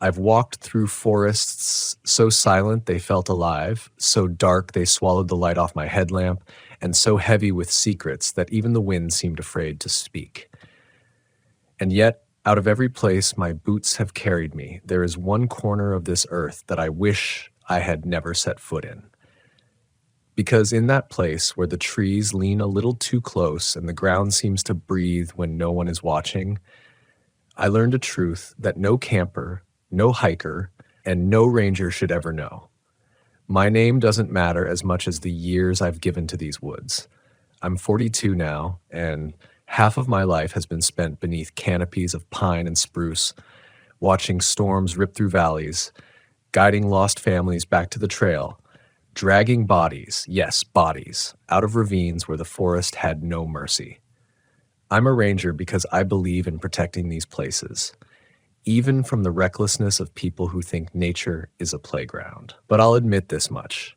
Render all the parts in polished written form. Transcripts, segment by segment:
I've walked through forests so silent they felt alive, so dark they swallowed the light off my headlamp, and so heavy with secrets that even the wind seemed afraid to speak. And yet, out of every place my boots have carried me, there is one corner of this earth that I wish I had never set foot in. Because in that place where the trees lean a little too close and the ground seems to breathe when no one is watching, I learned a truth that no camper, no hiker, and no ranger should ever know. My name doesn't matter as much as the years I've given to these woods. I'm 42 now, and half of my life has been spent beneath canopies of pine and spruce, watching storms rip through valleys, guiding lost families back to the trail, dragging bodies, yes, bodies, out of ravines where the forest had no mercy. I'm a ranger because I believe in protecting these places, even from the recklessness of people who think nature is a playground. But I'll admit this much.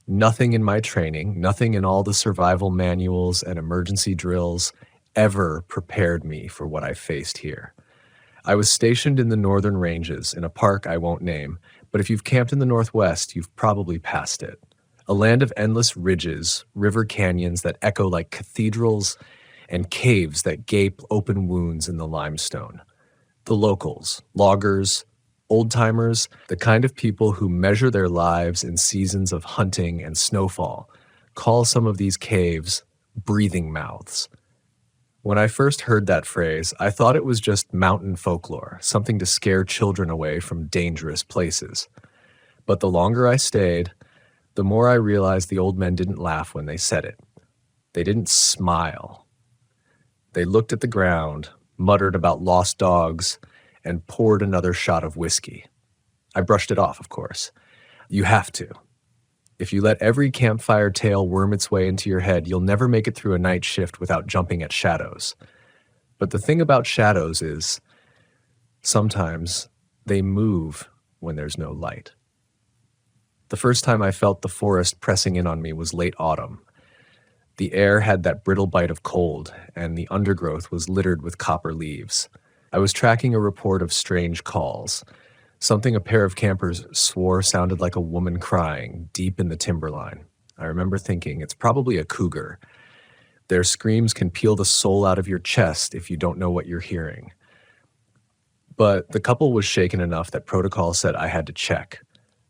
Nothing in my training, nothing in all the survival manuals and emergency drills ever prepared me for what I faced here. I was stationed in the northern ranges in a park I won't name, but if you've camped in the Northwest, you've probably passed it. A land of endless ridges, river canyons that echo like cathedrals, and caves that gape open wounds in the limestone. The locals, loggers, old-timers, the kind of people who measure their lives in seasons of hunting and snowfall, call some of these caves breathing mouths. When I first heard that phrase, I thought it was just mountain folklore, something to scare children away from dangerous places. But the longer I stayed, the more I realized the old men didn't laugh when they said it. They didn't smile. They looked at the ground, muttered about lost dogs, and poured another shot of whiskey. I brushed it off, of course. You have to. If you let every campfire tale worm its way into your head, you'll never make it through a night shift without jumping at shadows. But the thing about shadows is, sometimes they move when there's no light. The first time I felt the forest pressing in on me was late autumn. The air had that brittle bite of cold, and the undergrowth was littered with copper leaves. I was tracking a report of strange calls, something a pair of campers swore sounded like a woman crying deep in the timberline. I remember thinking, it's probably a cougar. Their screams can peel the soul out of your chest if you don't know what you're hearing. But the couple was shaken enough that protocol said I had to check.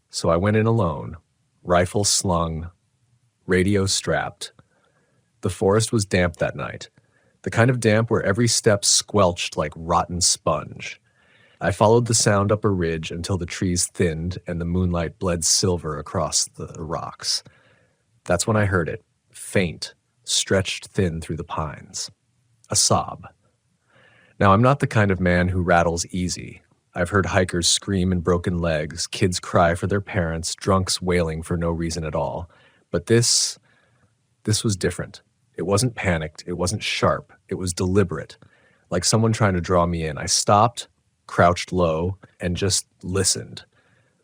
So I went in alone, rifle slung, radio strapped. The forest was damp that night, the kind of damp where every step squelched like rotten sponge. I followed the sound up a ridge until the trees thinned and the moonlight bled silver across the rocks. That's when I heard it, faint, stretched thin through the pines. A sob. Now, I'm not the kind of man who rattles easy. I've heard hikers scream in broken legs, kids cry for their parents, drunks wailing for no reason at all. But this was different. It wasn't panicked. It wasn't sharp. It was deliberate, like someone trying to draw me in. I stopped, crouched low, and just listened.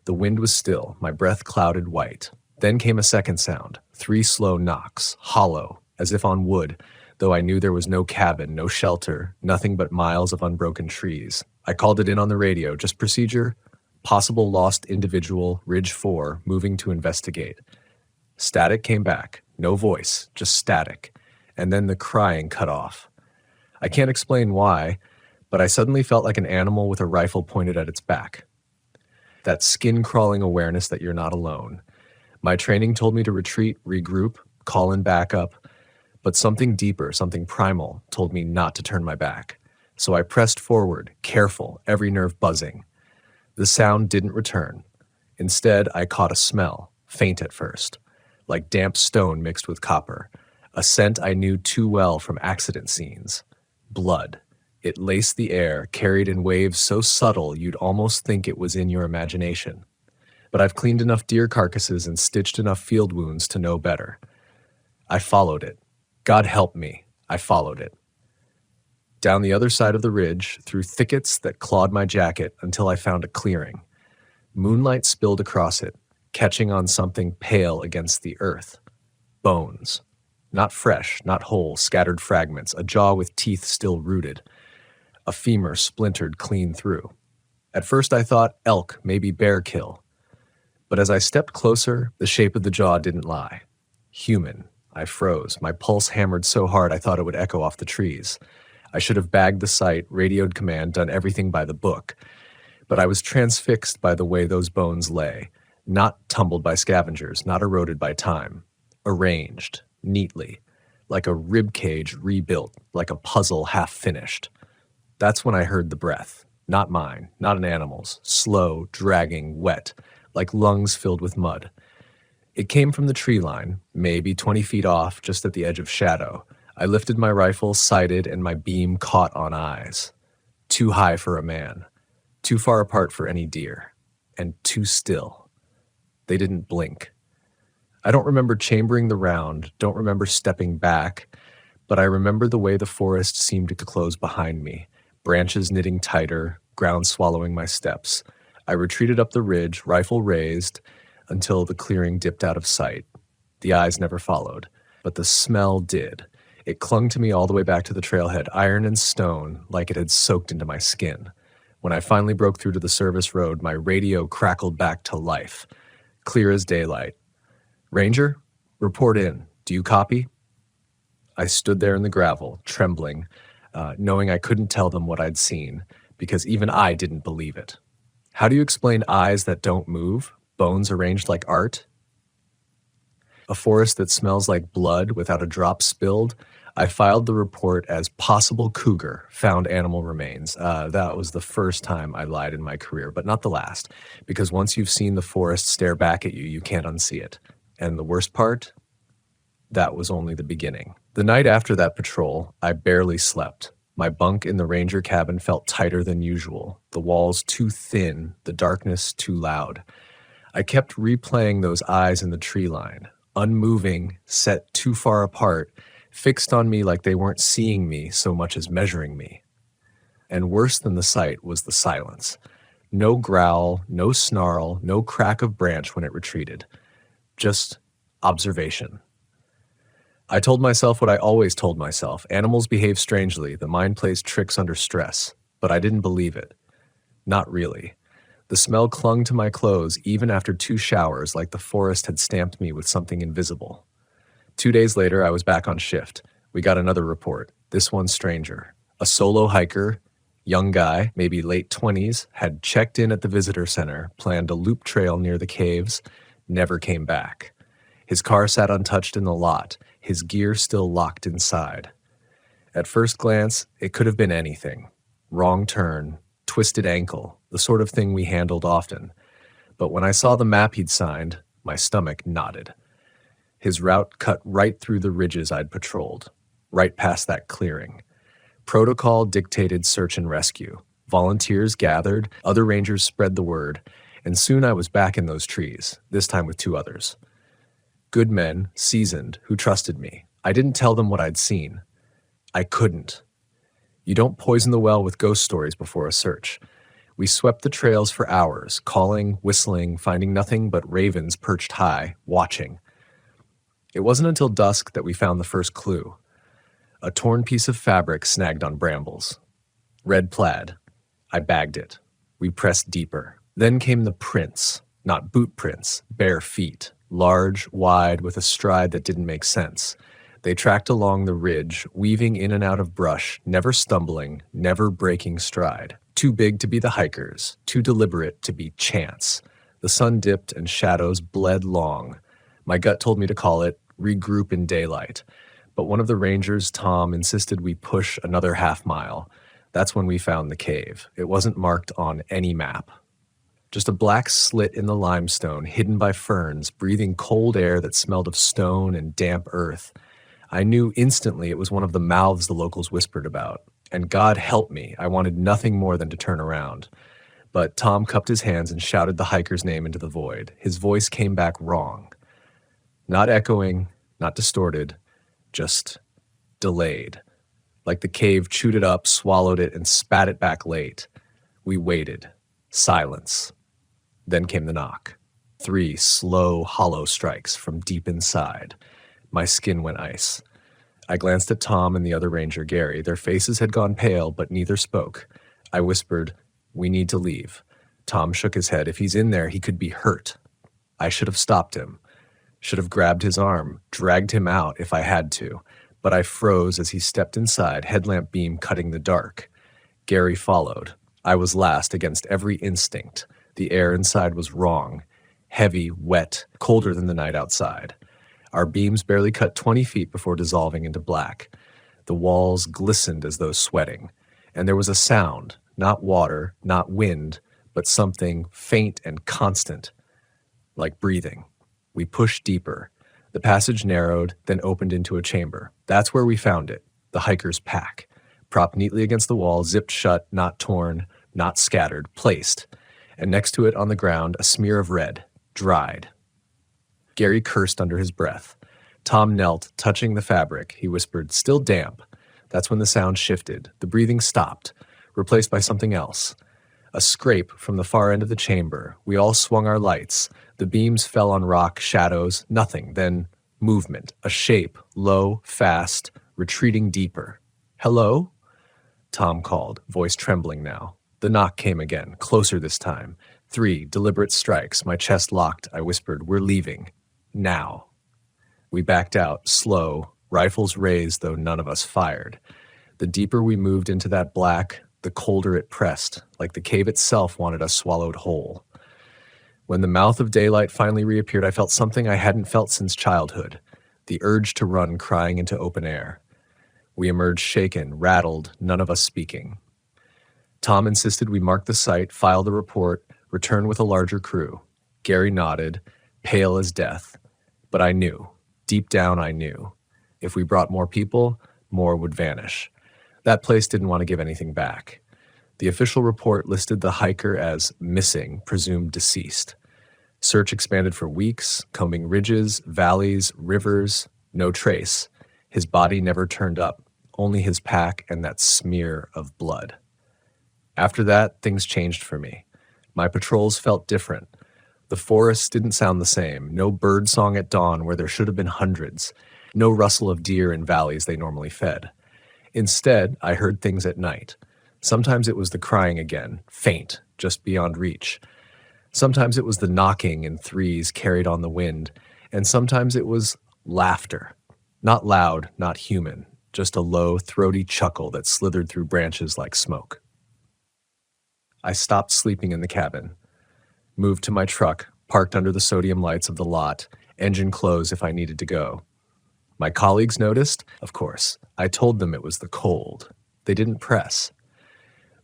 The wind was still, my breath clouded white. Then came a second sound, 3 slow knocks, hollow, as if on wood, though I knew there was no cabin, no shelter, nothing but miles of unbroken trees. I called it in on the radio, just procedure, possible lost individual, Ridge 4, moving to investigate. Static came back, no voice, just static, and then the crying cut off. I can't explain why, but I suddenly felt like an animal with a rifle pointed at its back. That skin-crawling awareness that you're not alone. My training told me to retreat, regroup, call in backup, but something deeper, something primal, told me not to turn my back. So I pressed forward, careful, every nerve buzzing. The sound didn't return. Instead, I caught a smell, faint at first, like damp stone mixed with copper, a scent I knew too well from accident scenes. Blood. It laced the air, carried in waves so subtle you'd almost think it was in your imagination. But I've cleaned enough deer carcasses and stitched enough field wounds to know better. I followed it. God help me, I followed it. Down the other side of the ridge, through thickets that clawed my jacket until I found a clearing. Moonlight spilled across it, catching on something pale against the earth. Bones. Not fresh, not whole, scattered fragments, a jaw with teeth still rooted. A femur splintered clean through. At first I thought elk, maybe bear kill. But as I stepped closer, the shape of the jaw didn't lie. Human. I froze. My pulse hammered so hard I thought it would echo off the trees. I should have bagged the site, radioed command, done everything by the book. But I was transfixed by the way those bones lay, not tumbled by scavengers, not eroded by time. Arranged, neatly, like a rib cage rebuilt, like a puzzle half finished. That's when I heard the breath. Not mine, not an animal's, slow, dragging, wet, like lungs filled with mud. It came from the tree line, maybe 20 feet off, just at the edge of shadow. I lifted my rifle, sighted, and my beam caught on eyes. Too high for a man, too far apart for any deer, and too still. They didn't blink. I don't remember chambering the round, don't remember stepping back, but I remember the way the forest seemed to close behind me, branches knitting tighter, ground swallowing my steps. I retreated up the ridge, rifle raised, until the clearing dipped out of sight. The eyes never followed, but the smell did. It clung to me all the way back to the trailhead, iron and stone, like it had soaked into my skin. When I finally broke through to the service road, my radio crackled back to life, clear as daylight. "Ranger, report in. Do you copy?" I stood there in the gravel, trembling, knowing I couldn't tell them what I'd seen, because even I didn't believe it. How do you explain eyes that don't move, bones arranged like art? A forest that smells like blood without a drop spilled? I filed the report as possible cougar, found animal remains. That was the first time I lied in my career, but not the last, because once you've seen the forest stare back at you, you can't unsee it. And the worst part? That was only the beginning. The night after that patrol, I barely slept. My bunk in the ranger cabin felt tighter than usual, the walls too thin, the darkness too loud. I kept replaying those eyes in the tree line, unmoving, set too far apart, fixed on me like they weren't seeing me so much as measuring me. And worse than the sight was the silence. No growl, no snarl, no crack of branch when it retreated. Just observation. I told myself what I always told myself. Animals behave strangely. The mind plays tricks under stress. But I didn't believe it. Not really. The smell clung to my clothes even after 2 showers, like the forest had stamped me with something invisible. 2 days later, I was back on shift. We got another report. This one stranger. A solo hiker, young guy, maybe late 20s, had checked in at the visitor center, planned a loop trail near the caves, never came back. His car sat untouched in the lot, his gear still locked inside. At first glance, it could have been anything. Wrong turn, twisted ankle, the sort of thing we handled often. But when I saw the map he'd signed, my stomach knotted. His route cut right through the ridges I'd patrolled, right past that clearing. Protocol dictated search and rescue. Volunteers gathered, other rangers spread the word, and soon I was back in those trees, this time with 2 others. Good men, seasoned, who trusted me. I didn't tell them what I'd seen. I couldn't. You don't poison the well with ghost stories before a search. We swept the trails for hours, calling, whistling, finding nothing but ravens perched high, watching. It wasn't until dusk that we found the first clue. A torn piece of fabric snagged on brambles. Red plaid. I bagged it. We pressed deeper. Then came the prints, not boot prints, bare feet. Large, wide, with a stride that didn't make sense. They tracked along the ridge, weaving in and out of brush, never stumbling, never breaking stride. Too big to be the hikers, too deliberate to be chance. The sun dipped and shadows bled long. My gut told me to call it regroup in daylight. But one of the rangers, Tom, insisted we push another half-mile. That's when we found the cave. It wasn't marked on any map. Just a black slit in the limestone, hidden by ferns, breathing cold air that smelled of stone and damp earth. I knew instantly it was one of the mouths the locals whispered about. And God help me, I wanted nothing more than to turn around. But Tom cupped his hands and shouted the hiker's name into the void. His voice came back wrong. Not echoing, not distorted, just delayed. Like the cave chewed it up, swallowed it, and spat it back late. We waited. Silence. Then came the knock. 3 slow, hollow strikes from deep inside. My skin went ice. I glanced at Tom and the other ranger, Gary. Their faces had gone pale, but neither spoke. I whispered, We need to leave. Tom shook his head. If he's in there, he could be hurt. I should have stopped him. Should have grabbed his arm, dragged him out if I had to. But I froze as he stepped inside, headlamp beam cutting the dark. Gary followed. I was last against every instinct. The air inside was wrong. Heavy, wet, colder than the night outside. Our beams barely cut 20 feet before dissolving into black. The walls glistened as though sweating. And there was a sound, not water, not wind, but something faint and constant, like breathing. We pushed deeper. The passage narrowed, then opened into a chamber. That's where we found it, the hiker's pack. Propped neatly against the wall, zipped shut, not torn, not scattered, placed. And next to it on the ground, a smear of red, dried. Gary cursed under his breath. Tom knelt, touching the fabric. He whispered, "Still damp." That's when the sound shifted. The breathing stopped, replaced by something else. A scrape from the far end of the chamber. We all swung our lights. The beams fell on rock, shadows, nothing. Then movement, a shape, low, fast, retreating deeper. "Hello?" Tom called, voice trembling now. The knock came again, closer this time. 3 deliberate strikes. My chest locked. I whispered, "We're leaving. Now." We backed out, slow, rifles raised, though none of us fired. The deeper we moved into that black, the colder it pressed, like the cave itself wanted us swallowed whole. When the mouth of daylight finally reappeared, I felt something I hadn't felt since childhood, the urge to run crying into open air. We emerged shaken, rattled, none of us speaking. Tom insisted we mark the site, file the report, return with a larger crew. Gary nodded, pale as death. But I knew. Deep down I knew. If we brought more people, more would vanish. That place didn't want to give anything back. The official report listed the hiker as missing, presumed deceased. Search expanded for weeks, combing ridges, valleys, rivers, no trace. His body never turned up, only his pack and that smear of blood. After that, things changed for me. My patrols felt different. The forests didn't sound the same. No bird song at dawn where there should have been hundreds. No rustle of deer in valleys they normally fed. Instead, I heard things at night. Sometimes it was the crying again, faint, just beyond reach. Sometimes it was the knocking in threes carried on the wind. And sometimes it was laughter. Not loud, not human, just a low, throaty chuckle that slithered through branches like smoke. I stopped sleeping in the cabin, moved to my truck, parked under the sodium lights of the lot, engine closed if I needed to go. My colleagues noticed, of course. I told them it was the cold. They didn't press.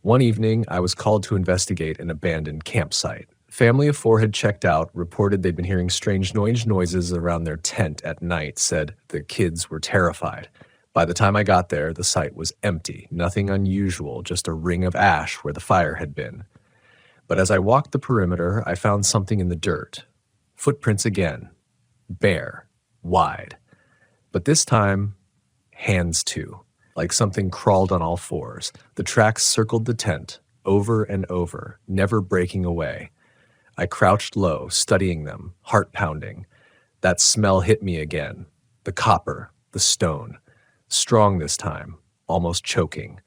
One evening, I was called to investigate an abandoned campsite. Family of 4 had checked out, reported they'd been hearing strange noises around their tent at night, said the kids were terrified. By the time I got there, the site was empty, nothing unusual, just a ring of ash where the fire had been. But as I walked the perimeter, I found something in the dirt. Footprints again. Bare. Wide. But this time, hands too. Like something crawled on all fours. The tracks circled the tent, over and over, never breaking away. I crouched low, studying them, heart pounding. That smell hit me again. The copper, the stone. Strong this time, almost choking.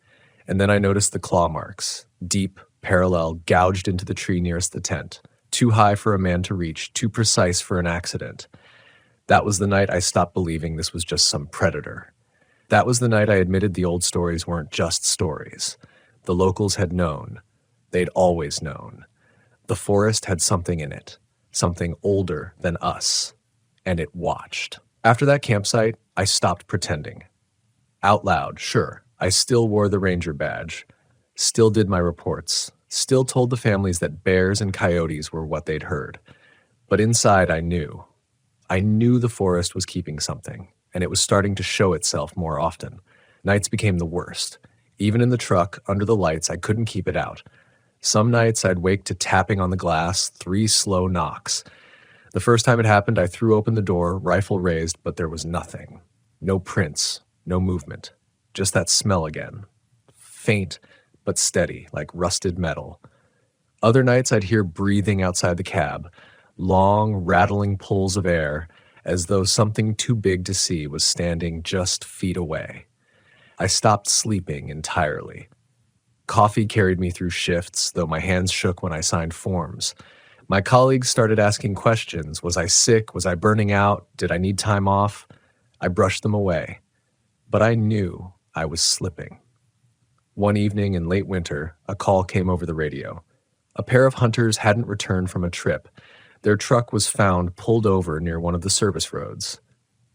And then I noticed the claw marks, deep, parallel, gouged into the tree nearest the tent. Too high for a man to reach, too precise for an accident. That was the night I stopped believing this was just some predator. That was the night I admitted the old stories weren't just stories. The locals had known. They'd always known. The forest had something in it, something older than us, and it watched. After that campsite, I stopped pretending. Out loud, sure, I still wore the ranger badge, still did my reports, still told the families that bears and coyotes were what they'd heard. But inside I knew. I knew the forest was keeping something, and it was starting to show itself more often. Nights became the worst. Even in the truck, under the lights, I couldn't keep it out. Some nights I'd wake to tapping on the glass, 3 slow knocks. The first time it happened, I threw open the door, rifle raised, but there was nothing. No prints, no movement. Just that smell again. Faint, but steady, like rusted metal. Other nights I'd hear breathing outside the cab, long, rattling pulls of air, as though something too big to see was standing just feet away. I stopped sleeping entirely. Coffee carried me through shifts, though my hands shook when I signed forms. My colleagues started asking questions. Was I sick? Was I burning out? Did I need time off? I brushed them away. But I knew I was slipping. One evening in late winter, a call came over the radio. A pair of hunters hadn't returned from a trip. Their truck was found pulled over near one of the service roads.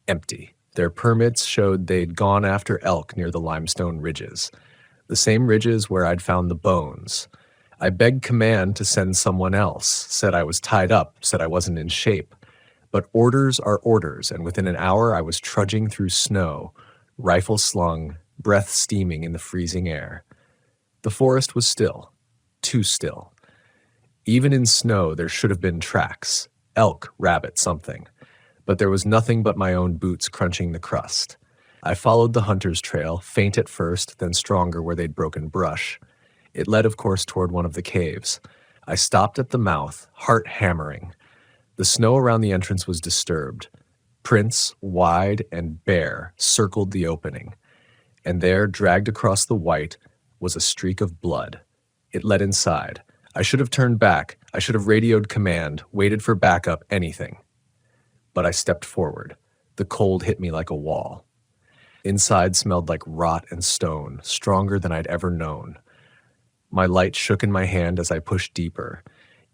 Empty. Their permits showed they'd gone after elk near the limestone ridges. The same ridges where I'd found the bones. I begged command to send someone else, said I was tied up, said I wasn't in shape. But orders are orders, and within an hour I was trudging through snow, rifle slung, breath steaming in the freezing air. The forest was still, too still. Even in snow there should have been tracks, elk, rabbit, something. But there was nothing but my own boots crunching the crust. I followed the hunter's trail, faint at first, then stronger where they'd broken brush. It led, of course, toward one of the caves. I stopped at the mouth, heart hammering. The snow around the entrance was disturbed. Prints, wide and bare, circled the opening. And there, dragged across the white, was a streak of blood. It led inside. I should have turned back. I should have radioed command, waited for backup, anything. But I stepped forward. The cold hit me like a wall. Inside smelled like rot and stone, stronger than I'd ever known. My light shook in my hand as I pushed deeper,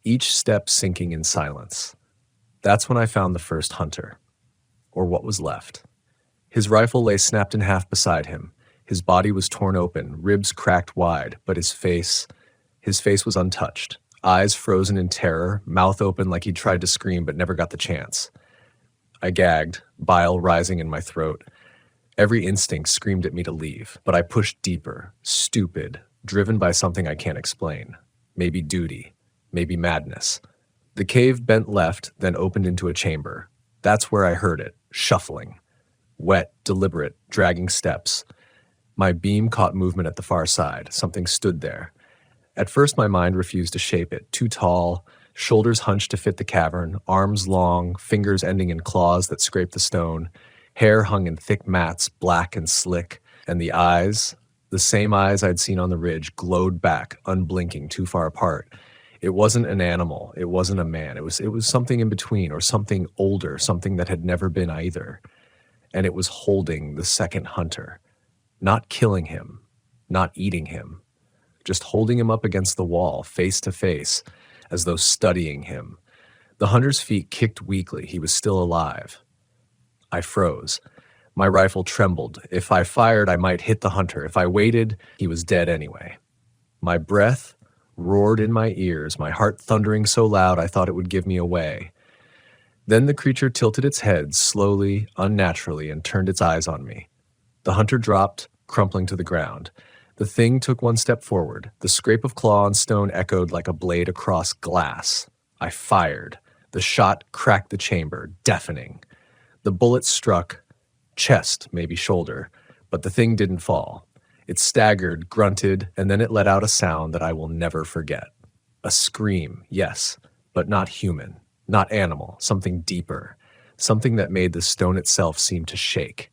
each step sinking in silence. That's when I found the first hunter, or what was left. His rifle lay snapped in half beside him. His body was torn open, ribs cracked wide, but his face was untouched, eyes frozen in terror, mouth open like he'd tried to scream but never got the chance. I gagged, bile rising in my throat. Every instinct screamed at me to leave, but I pushed deeper, stupid, driven by something I can't explain. Maybe duty, maybe madness. The cave bent left, then opened into a chamber. That's where I heard it, shuffling. Wet, deliberate, dragging steps. My beam caught movement at the far side. Something stood there. At first my mind refused to shape it. Too tall, shoulders hunched to fit the cavern, arms long, fingers ending in claws that scraped the stone. Hair hung in thick mats, black and slick, and the eyes, the same eyes I'd seen on the ridge, glowed back, unblinking, too far apart. It wasn't an animal. It wasn't a man. It was something in between, or something older, something that had never been either. And it was holding the second hunter. Not killing him, not eating him. Just holding him up against the wall, face to face, as though studying him. The hunter's feet kicked weakly. He was still alive. I froze. My rifle trembled. If I fired, I might hit the hunter. If I waited, he was dead anyway. My breath roared in my ears, my heart thundering so loud I thought it would give me away. Then the creature tilted its head, slowly, unnaturally, and turned its eyes on me. The hunter dropped, crumpling to the ground. The thing took one step forward. The scrape of claw on stone echoed like a blade across glass. I fired. The shot cracked the chamber, deafening. The bullet struck, chest, maybe shoulder, but the thing didn't fall. It staggered, grunted, and then it let out a sound that I will never forget. A scream, yes, but not human, not animal, something deeper, something that made the stone itself seem to shake.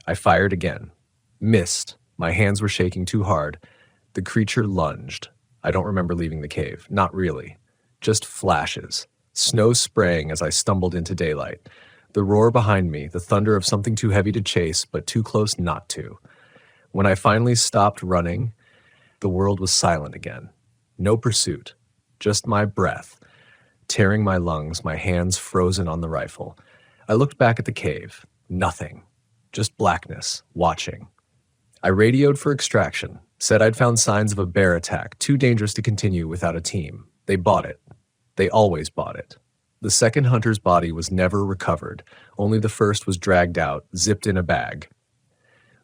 I fired again. Missed. My hands were shaking too hard. The creature lunged. I don't remember leaving the cave. Not really. Just flashes. Snow spraying as I stumbled into daylight. The roar behind me, the thunder of something too heavy to chase, but too close not to. When I finally stopped running, the world was silent again. No pursuit. Just my breath, tearing my lungs, my hands frozen on the rifle. I looked back at the cave. Nothing. Just blackness, watching. I radioed for extraction, said I'd found signs of a bear attack, too dangerous to continue without a team. They bought it. They always bought it. The second hunter's body was never recovered. Only the first was dragged out, zipped in a bag.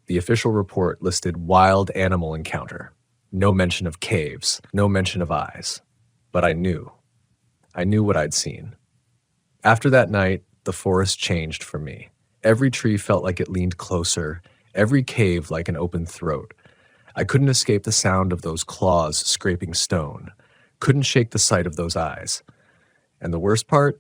The official report listed wild animal encounter. No mention of caves, no mention of eyes. But I knew. I knew what I'd seen. After that night, the forest changed for me. Every tree felt like it leaned closer, every cave like an open throat. I couldn't escape the sound of those claws scraping stone. Couldn't shake the sight of those eyes. And the worst part?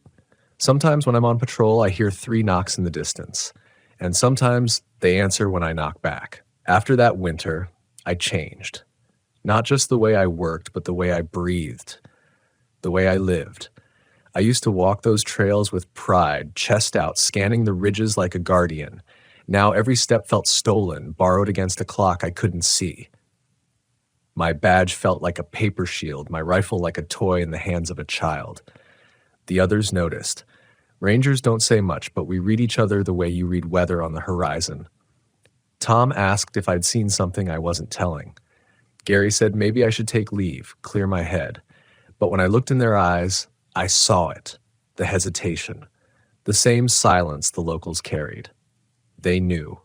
Sometimes when I'm on patrol, I hear 3 knocks in the distance. And sometimes they answer when I knock back. After that winter, I changed. Not just the way I worked, but the way I breathed, the way I lived. I used to walk those trails with pride, chest out, scanning the ridges like a guardian. Now every step felt stolen, borrowed against a clock I couldn't see. My badge felt like a paper shield, my rifle like a toy in the hands of a child. The others noticed. Rangers don't say much, but we read each other the way you read weather on the horizon. Tom asked if I'd seen something I wasn't telling. Gary said maybe I should take leave, clear my head. But when I looked in their eyes, I saw it, the hesitation, the same silence the locals carried. They knew.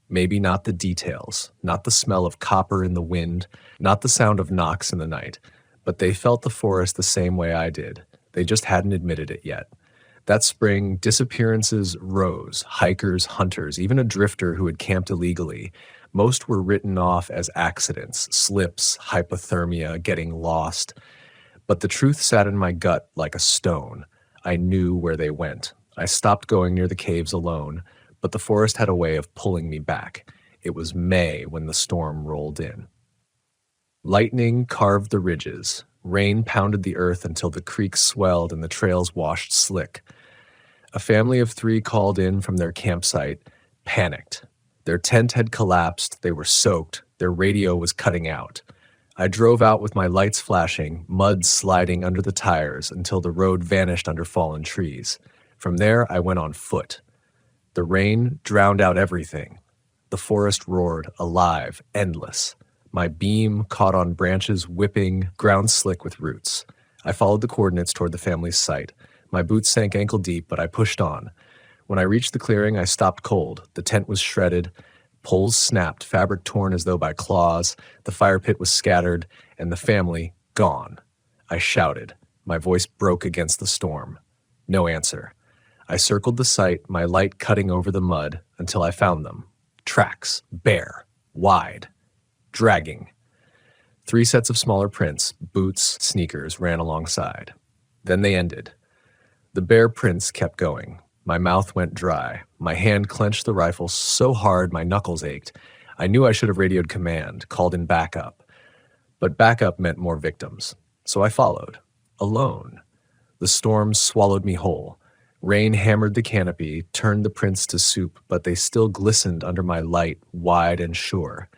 Maybe not the details, not the smell of copper in the wind, not the sound of knocks in the night, but they felt the forest the same way I did. They just hadn't admitted it yet. That spring, disappearances rose, hikers, hunters, even a drifter who had camped illegally. Most were written off as accidents, slips, hypothermia, getting lost. But the truth sat in my gut like a stone. I knew where they went. I stopped going near the caves alone, but the forest had a way of pulling me back. It was May when the storm rolled in. Lightning carved the ridges. Rain pounded the earth until the creeks swelled and the trails washed slick. A family of 3 called in from their campsite, panicked. Their tent had collapsed, they were soaked, their radio was cutting out. I drove out with my lights flashing, mud sliding under the tires until the road vanished under fallen trees. From there, I went on foot. The rain drowned out everything. The forest roared, alive, endless. My beam caught on branches whipping, ground slick with roots. I followed the coordinates toward the family's site. My boots sank ankle deep, but I pushed on. When I reached the clearing, I stopped cold. The tent was shredded. Poles snapped, fabric torn as though by claws. The fire pit was scattered, and the family gone. I shouted. My voice broke against the storm. No answer. I circled the site, my light cutting over the mud, until I found them. Tracks, bare, wide, dragging. 3 sets of smaller prints, boots, sneakers, ran alongside. Then they ended. The bare prints kept going. My mouth went dry. My hand clenched the rifle so hard my knuckles ached. I knew I should have radioed command, called in backup. But backup meant more victims. So I followed. Alone. The storm swallowed me whole. Rain hammered the canopy, turned the prints to soup, but they still glistened under my light, wide and sure.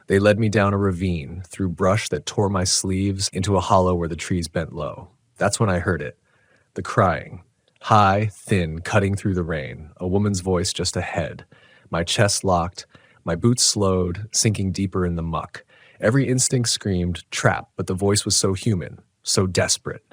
They led me down a ravine, through brush that tore my sleeves, into a hollow where the trees bent low. That's when I heard it. The crying. High, thin, cutting through the rain, a woman's voice just ahead. My chest locked, my boots slowed, sinking deeper in the muck. Every instinct screamed, trap, but the voice was so human, so desperate.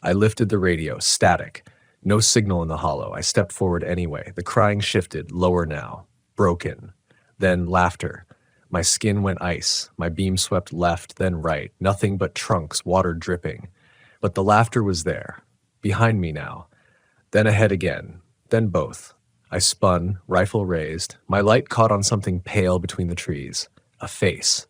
I lifted the radio, static. No signal in the hollow. I stepped forward anyway. The crying shifted, lower now, broken. Then laughter. My skin went ice. My beam swept left, then right. Nothing but trunks, water dripping. But the laughter was there, behind me now. Then ahead again, then both. I spun, rifle raised. My light caught on something pale between the trees. A face.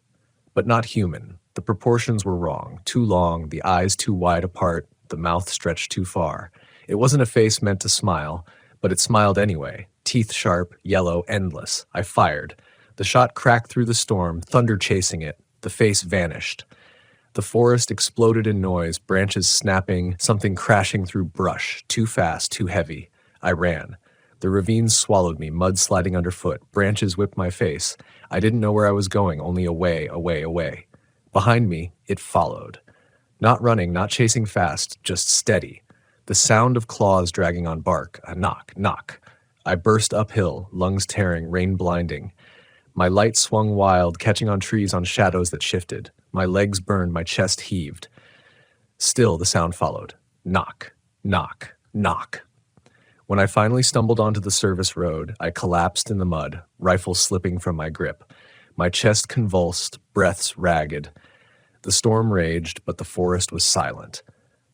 But not human. The proportions were wrong. Too long, the eyes too wide apart, the mouth stretched too far. It wasn't a face meant to smile, but it smiled anyway. Teeth sharp, yellow, endless. I fired. The shot cracked through the storm, thunder chasing it. The face vanished. The forest exploded in noise, branches snapping, something crashing through brush, too fast, too heavy. I ran. The ravines swallowed me, mud sliding underfoot, branches whipped my face. I didn't know where I was going, only away, away, away. Behind me, it followed. Not running, not chasing fast, just steady. The sound of claws dragging on bark, a knock, knock. I burst uphill, lungs tearing, rain blinding. My light swung wild, catching on trees on shadows that shifted. My legs burned, my chest heaved. Still the sound followed. Knock, knock, knock. When I finally stumbled onto the service road, I collapsed in the mud, rifle slipping from my grip. My chest convulsed, breaths ragged. The storm raged, but the forest was silent.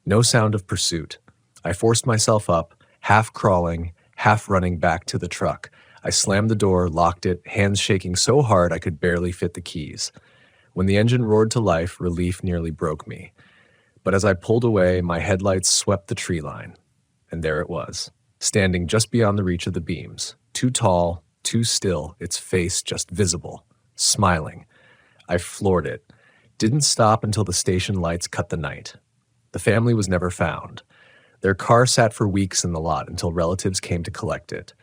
No sound of pursuit. I forced myself up, half crawling, half running back to the truck. I slammed the door, locked it, hands shaking so hard I could barely fit the keys. When the engine roared to life, relief nearly broke me. But as I pulled away, my headlights swept the tree line. And there it was, standing just beyond the reach of the beams. Too tall, too still, its face just visible, smiling. I floored it. Didn't stop until the station lights cut the night. The family was never found. Their car sat for weeks in the lot until relatives came to collect it.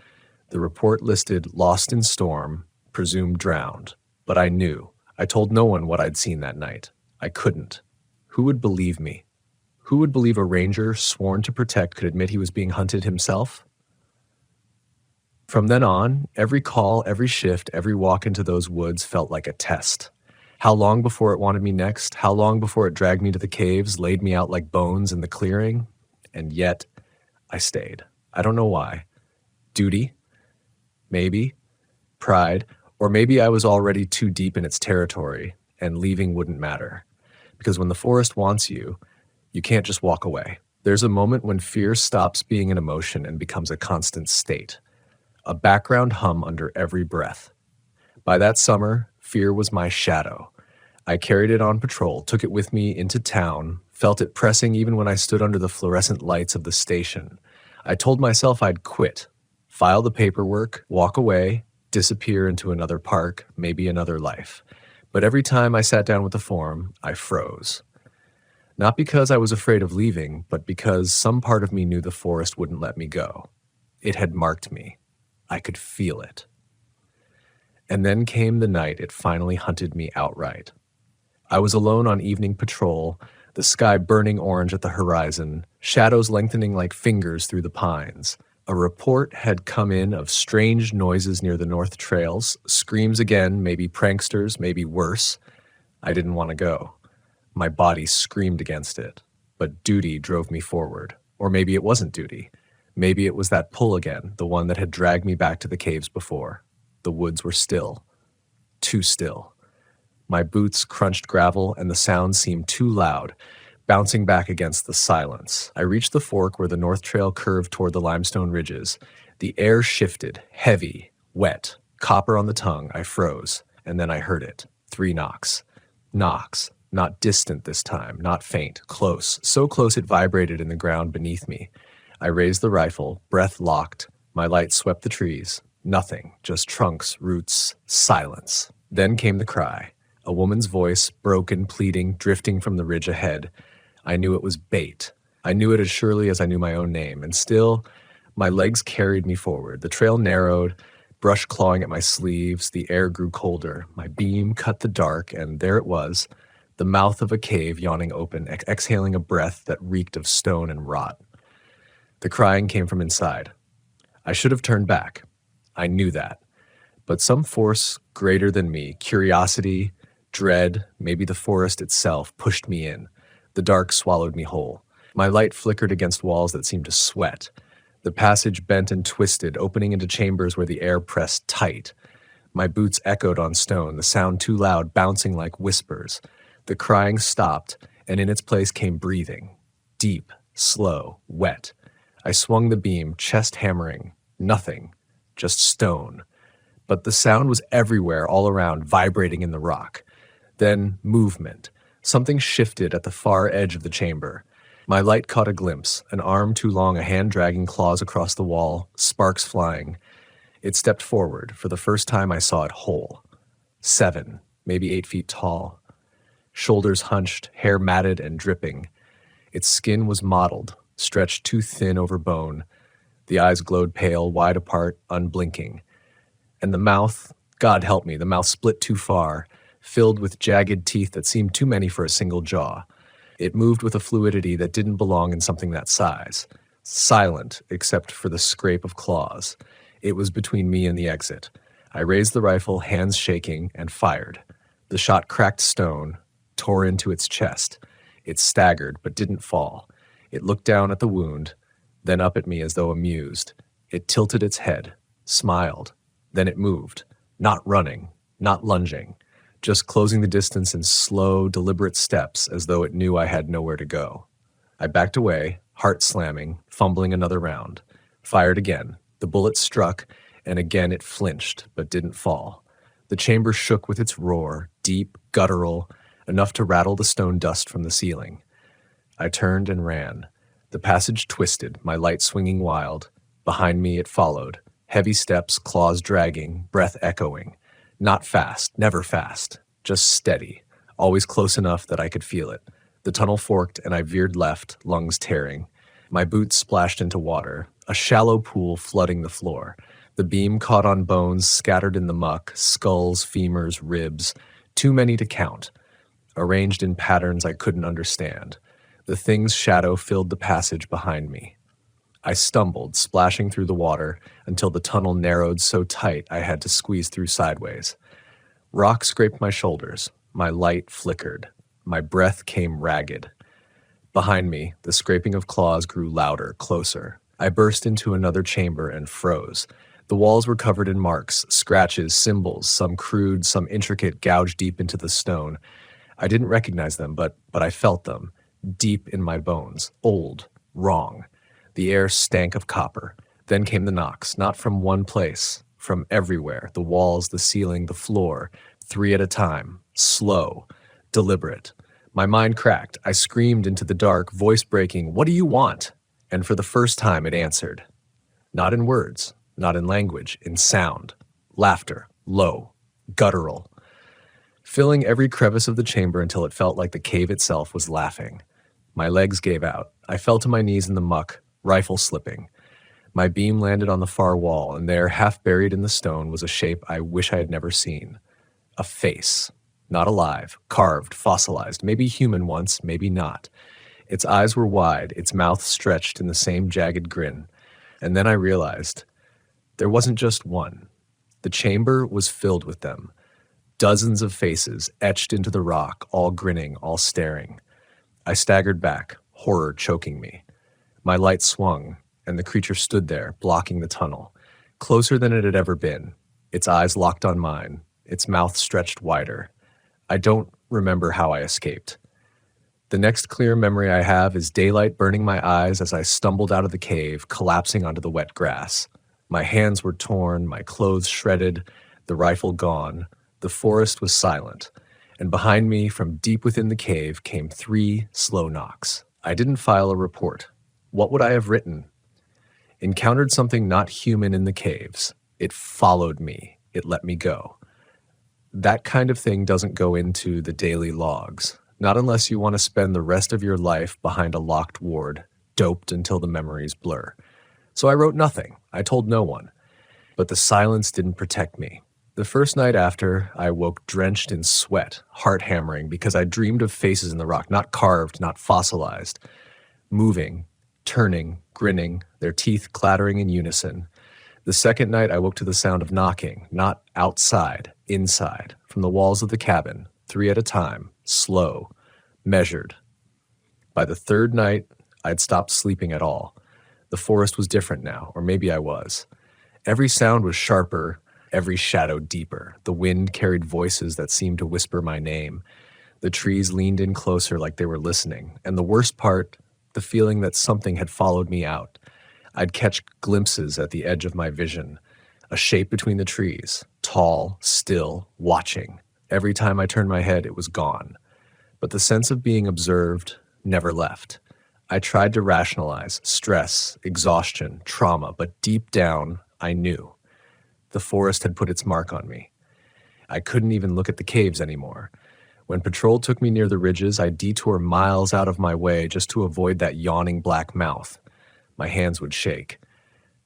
The report listed lost in storm, presumed drowned. But I knew. I told no one what I'd seen that night. I couldn't. Who would believe me? Who would believe a ranger sworn to protect could admit he was being hunted himself? From then on, every call, every shift, every walk into those woods felt like a test. How long before it wanted me next? How long before it dragged me to the caves, laid me out like bones in the clearing? And yet, I stayed. I don't know why. Duty? Maybe. Pride? Or maybe I was already too deep in its territory, and leaving wouldn't matter. Because when the forest wants you, you can't just walk away. There's a moment when fear stops being an emotion and becomes a constant state. A background hum under every breath. By that summer, fear was my shadow. I carried it on patrol, took it with me into town, felt it pressing even when I stood under the fluorescent lights of the station. I told myself I'd quit, file the paperwork, walk away, disappear into another park, maybe another life. But every time I sat down with the form, I froze. Not because I was afraid of leaving, but because some part of me knew the forest wouldn't let me go. It had marked me. I could feel it. And then came the night it finally hunted me outright. I was alone on evening patrol, the sky burning orange at the horizon, shadows lengthening like fingers through the pines. A report had come in of strange noises near the north trails, screams again, maybe pranksters, maybe worse. I didn't want to go. My body screamed against it, but duty drove me forward. Or maybe it wasn't duty. Maybe it was that pull again, the one that had dragged me back to the caves before. The woods were still. Too still. My boots crunched gravel and the sound seemed too loud, bouncing back against the silence. I reached the fork where the north trail curved toward the limestone ridges. The air shifted, heavy, wet, copper on the tongue. I froze, and then I heard it. 3 knocks. Knocks. Not distant this time, not faint, close, so close it vibrated in the ground beneath me. I raised the rifle, breath locked. My light swept the trees. Nothing, just trunks, roots, silence. Then came the cry. A woman's voice, broken, pleading, drifting from the ridge ahead. I knew it was bait. I knew it as surely as I knew my own name, and still, my legs carried me forward. The trail narrowed, brush clawing at my sleeves. The air grew colder. My beam cut the dark, and there it was, the mouth of a cave yawning open, exhaling a breath that reeked of stone and rot. The crying came from inside. I should have turned back. I knew that. But some force greater than me, curiosity, dread, maybe the forest itself, pushed me in. The dark swallowed me whole. My light flickered against walls that seemed to sweat. The passage bent and twisted, opening into chambers where the air pressed tight. My boots echoed on stone, the sound too loud, bouncing like whispers. The crying stopped, and in its place came breathing. Deep, slow, wet. I swung the beam, chest hammering. Nothing. Just stone. But the sound was everywhere, all around, vibrating in the rock. Then movement. Something shifted at the far edge of the chamber. My light caught a glimpse, an arm too long, a hand dragging claws across the wall, sparks flying. It stepped forward. For the first time I saw it whole. 7, maybe 8 feet tall. Shoulders hunched, hair matted and dripping. Its skin was mottled, stretched too thin over bone. The eyes glowed pale, wide apart, unblinking. And the mouth, God help me, the mouth split too far, filled with jagged teeth that seemed too many for a single jaw. It moved with a fluidity that didn't belong in something that size. Silent, except for the scrape of claws. It was between me and the exit. I raised the rifle, hands shaking, and fired. The shot cracked stone, tore into its chest. It staggered, but didn't fall. It looked down at the wound, then up at me as though amused. It tilted its head, smiled. Then it moved, not running, not lunging, just closing the distance in slow, deliberate steps as though it knew I had nowhere to go. I backed away, heart slamming, fumbling another round. Fired again. The bullet struck, and again it flinched, but didn't fall. The chamber shook with its roar, deep, guttural, enough to rattle the stone dust from the ceiling. I turned and ran. The passage twisted, my light swinging wild. Behind me it followed. Heavy steps, claws dragging, breath echoing. Not fast, never fast, just steady. always close enough that I could feel it. The tunnel forked and I veered left, lungs tearing. My boots splashed into water, a shallow pool flooding the floor. The beam caught on bones scattered in the muck, skulls, femurs, ribs, too many to count, arranged in patterns I couldn't understand. The thing's shadow filled the passage behind me. I stumbled, splashing through the water, until the tunnel narrowed so tight I had to squeeze through sideways. Rock scraped my shoulders. My light flickered. My breath came ragged. Behind me, the scraping of claws grew louder, closer. I burst into another chamber and froze. The walls were covered in marks, scratches, symbols, some crude, some intricate, gouged deep into the stone. I didn't recognize them, but I felt them, deep in my bones, old, wrong. The air stank of copper. Then came the knocks, not from one place, from everywhere, the walls, the ceiling, the floor, 3 at a time, slow, deliberate. My mind cracked. I screamed into the dark, voice breaking, "What do you want?" And for the first time it answered. Not in words, not in language, in sound. Laughter, low, guttural, filling every crevice of the chamber until it felt like the cave itself was laughing. My legs gave out. I fell to my knees in the muck, rifle slipping. My beam landed on the far wall, and there, half buried in the stone, was a shape I wish I had never seen. A face. Not alive, carved, fossilized, maybe human once, maybe not. Its eyes were wide, its mouth stretched in the same jagged grin. And then I realized there wasn't just one. The chamber was filled with them. Dozens of faces etched into the rock, all grinning, all staring. I staggered back, horror choking me. My light swung, and the creature stood there, blocking the tunnel, closer than it had ever been. Its eyes locked on mine, its mouth stretched wider. I don't remember how I escaped. The next clear memory I have is daylight burning my eyes as I stumbled out of the cave, collapsing onto the wet grass. My hands were torn, my clothes shredded, the rifle gone. The forest was silent, and behind me, from deep within the cave, came 3 slow knocks. I didn't file a report. What would I have written? Encountered something not human in the caves. It followed me. It let me go. That kind of thing doesn't go into the daily logs, not unless you want to spend the rest of your life behind a locked ward, doped until the memories blur. So I wrote nothing. I told no one. But the silence didn't protect me. The first night after, I woke drenched in sweat, heart hammering, because I dreamed of faces in the rock, not carved, not fossilized, moving, turning, grinning, their teeth clattering in unison. The second night, I woke to the sound of knocking, not outside, inside, from the walls of the cabin, 3 at a time, slow, measured. By the third night, I'd stopped sleeping at all. The forest was different now, or maybe I was. Every sound was sharper, every shadow deeper. The wind carried voices that seemed to whisper my name. The trees leaned in closer like they were listening. And the worst part, the feeling that something had followed me out. I'd catch glimpses at the edge of my vision, a shape between the trees, tall, still, watching. Every time I turned my head, it was gone. But the sense of being observed never left. I tried to rationalize stress, exhaustion, trauma, but deep down, I knew. The forest had put its mark on me. I couldn't even look at the caves anymore. When patrol took me near the ridges, I'd detour miles out of my way just to avoid that yawning black mouth. My hands would shake.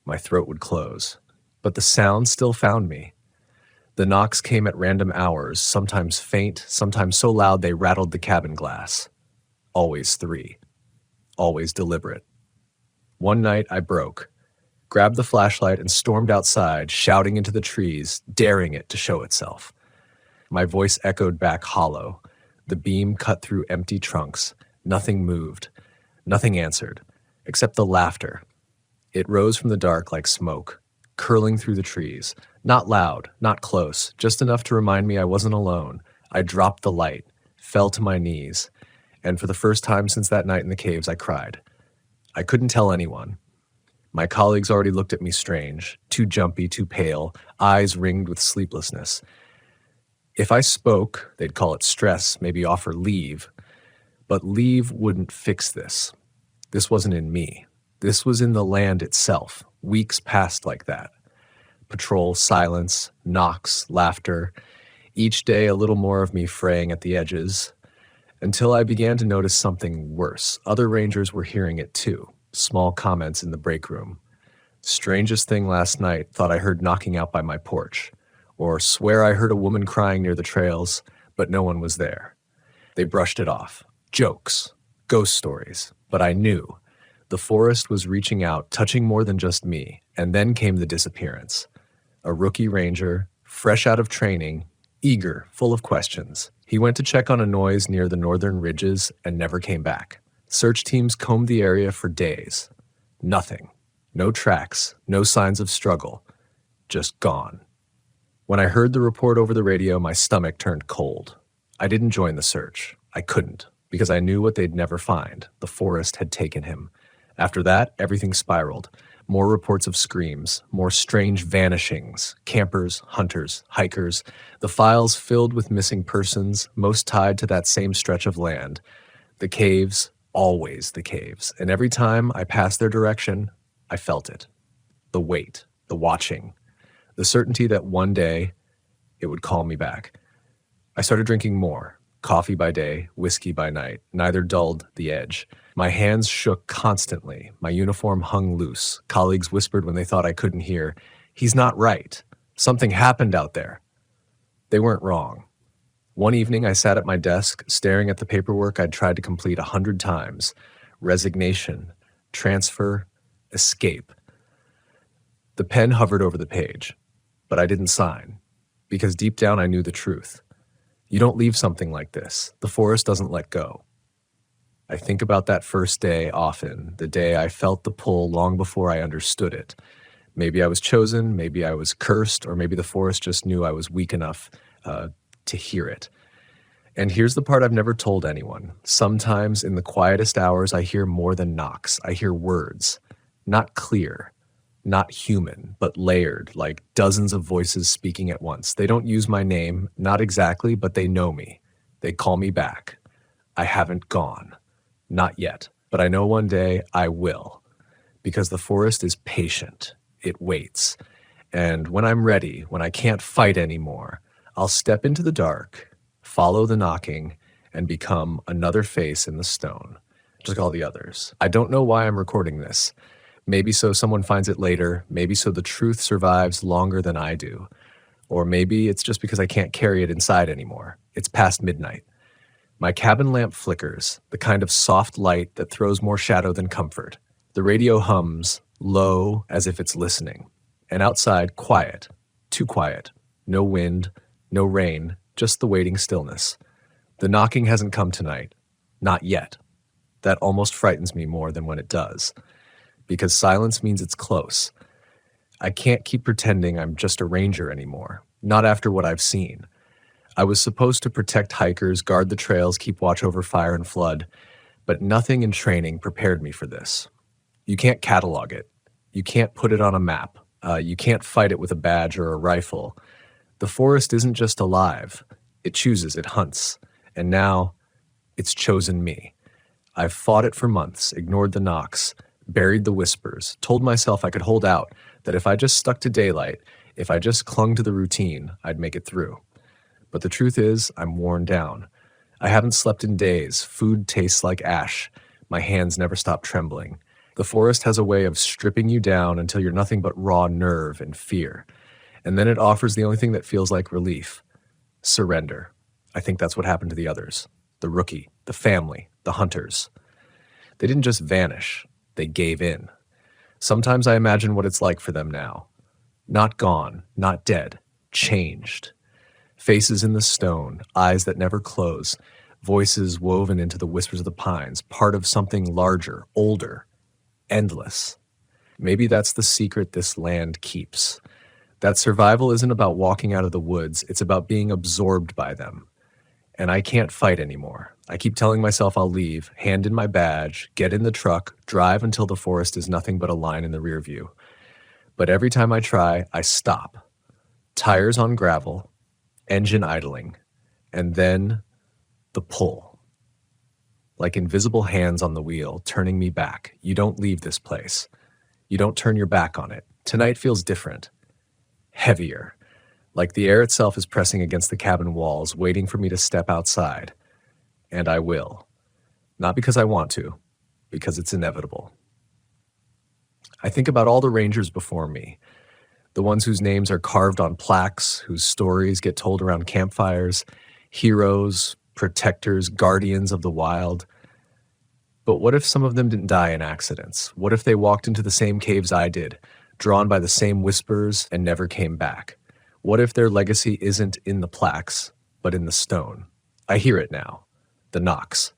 My throat would close. But the sound still found me. The knocks came at random hours, sometimes faint, sometimes so loud they rattled the cabin glass. Always 3. Always deliberate. One night I broke, grabbed the flashlight and stormed outside, shouting into the trees, daring it to show itself. My voice echoed back hollow. The beam cut through empty trunks. Nothing moved. Nothing answered, except the laughter. It rose from the dark like smoke, curling through the trees. Not loud, not close, just enough to remind me I wasn't alone. I dropped the light, fell to my knees, and for the first time since that night in the caves, I cried. I couldn't tell anyone. My colleagues already looked at me strange, too jumpy, too pale, eyes ringed with sleeplessness. If I spoke, they'd call it stress, maybe offer leave. But leave wouldn't fix this. This wasn't in me. This was in the land itself. Weeks passed like that. Patrol, silence, knocks, laughter. Each day a little more of me fraying at the edges, until I began to notice something worse. Other rangers were hearing it too, small comments in the break room. Strangest thing last night, thought I heard knocking out by my porch. Or swear I heard a woman crying near the trails, but no one was there. They brushed it off. Jokes. Ghost stories. But I knew. The forest was reaching out, touching more than just me, and then came the disappearance. A rookie ranger, fresh out of training, eager, full of questions. He went to check on a noise near the northern ridges and never came back. Search teams combed the area for days. Nothing. No tracks, no signs of struggle. Just gone. When I heard the report over the radio, my stomach turned cold. I didn't join the search. I couldn't, because I knew what they'd never find. The forest had taken him. After that, everything spiraled. More reports of screams, more strange vanishings, campers, hunters, hikers, the files filled with missing persons, most tied to that same stretch of land. The caves, always the caves, and every time I passed their direction, I felt it. The weight, the watching, the certainty that one day it would call me back. I started drinking more, coffee by day, whiskey by night. Neither dulled the edge. My hands shook constantly. My uniform hung loose. Colleagues whispered when they thought I couldn't hear, "He's not right. Something happened out there." They weren't wrong. One evening, I sat at my desk, staring at the paperwork I'd tried to complete 100 times. Resignation, transfer, escape. The pen hovered over the page, but I didn't sign, because deep down I knew the truth. You don't leave something like this. The forest doesn't let go. I think about that first day often, the day I felt the pull long before I understood it. Maybe I was chosen, maybe I was cursed, or maybe the forest just knew I was weak enough to hear it. And here's the part I've never told anyone. Sometimes in the quietest hours, I hear more than knocks. I hear words, not clear, not human, but layered, like dozens of voices speaking at once. They don't use my name, not exactly, but they know me. They call me back. I haven't gone. Not yet, but I know one day I will, because the forest is patient. It waits. And when I'm ready, when I can't fight anymore, I'll step into the dark, follow the knocking, and become another face in the stone, just like all the others. I don't know why I'm recording this. Maybe so someone finds it later, maybe so the truth survives longer than I do. Or maybe it's just because I can't carry it inside anymore. It's past midnight. My cabin lamp flickers, the kind of soft light that throws more shadow than comfort. The radio hums, low as if it's listening. And outside, quiet, too quiet. No wind, no rain, just the waiting stillness. The knocking hasn't come tonight. Not yet. That almost frightens me more than when it does. Because silence means it's close. I can't keep pretending I'm just a ranger anymore. Not after what I've seen. I was supposed to protect hikers, guard the trails, keep watch over fire and flood, but nothing in training prepared me for this. You can't catalog it. You can't put it on a map. You can't fight it with a badge or a rifle. The forest isn't just alive. It chooses, it hunts. And now, it's chosen me. I've fought it for months, ignored the knocks, buried the whispers, told myself I could hold out, that if I just stuck to daylight, if I just clung to the routine, I'd make it through. But the truth is, I'm worn down. I haven't slept in days. Food tastes like ash. My hands never stop trembling. The forest has a way of stripping you down until you're nothing but raw nerve and fear. And then it offers the only thing that feels like relief. Surrender. I think that's what happened to the others. The rookie, the family, the hunters. They didn't just vanish. They gave in. Sometimes I imagine what it's like for them now. Not gone, not dead, changed. Faces in the stone, eyes that never close, voices woven into the whispers of the pines, part of something larger, older, endless. Maybe that's the secret this land keeps. That survival isn't about walking out of the woods, it's about being absorbed by them. And I can't fight anymore. I keep telling myself I'll leave, hand in my badge, get in the truck, drive until the forest is nothing but a line in the rear view. But every time I try, I stop. Tires on gravel, engine idling, and then the pull. Like invisible hands on the wheel, turning me back. You don't leave this place. You don't turn your back on it. Tonight feels different. Heavier. Like the air itself is pressing against the cabin walls, waiting for me to step outside. And I will. Not because I want to, because it's inevitable. I think about all the rangers before me, the ones whose names are carved on plaques, whose stories get told around campfires, heroes, protectors, guardians of the wild. But what if some of them didn't die in accidents? What if they walked into the same caves I did, drawn by the same whispers, and never came back? What if their legacy isn't in the plaques, but in the stone? I hear it now. The knocks.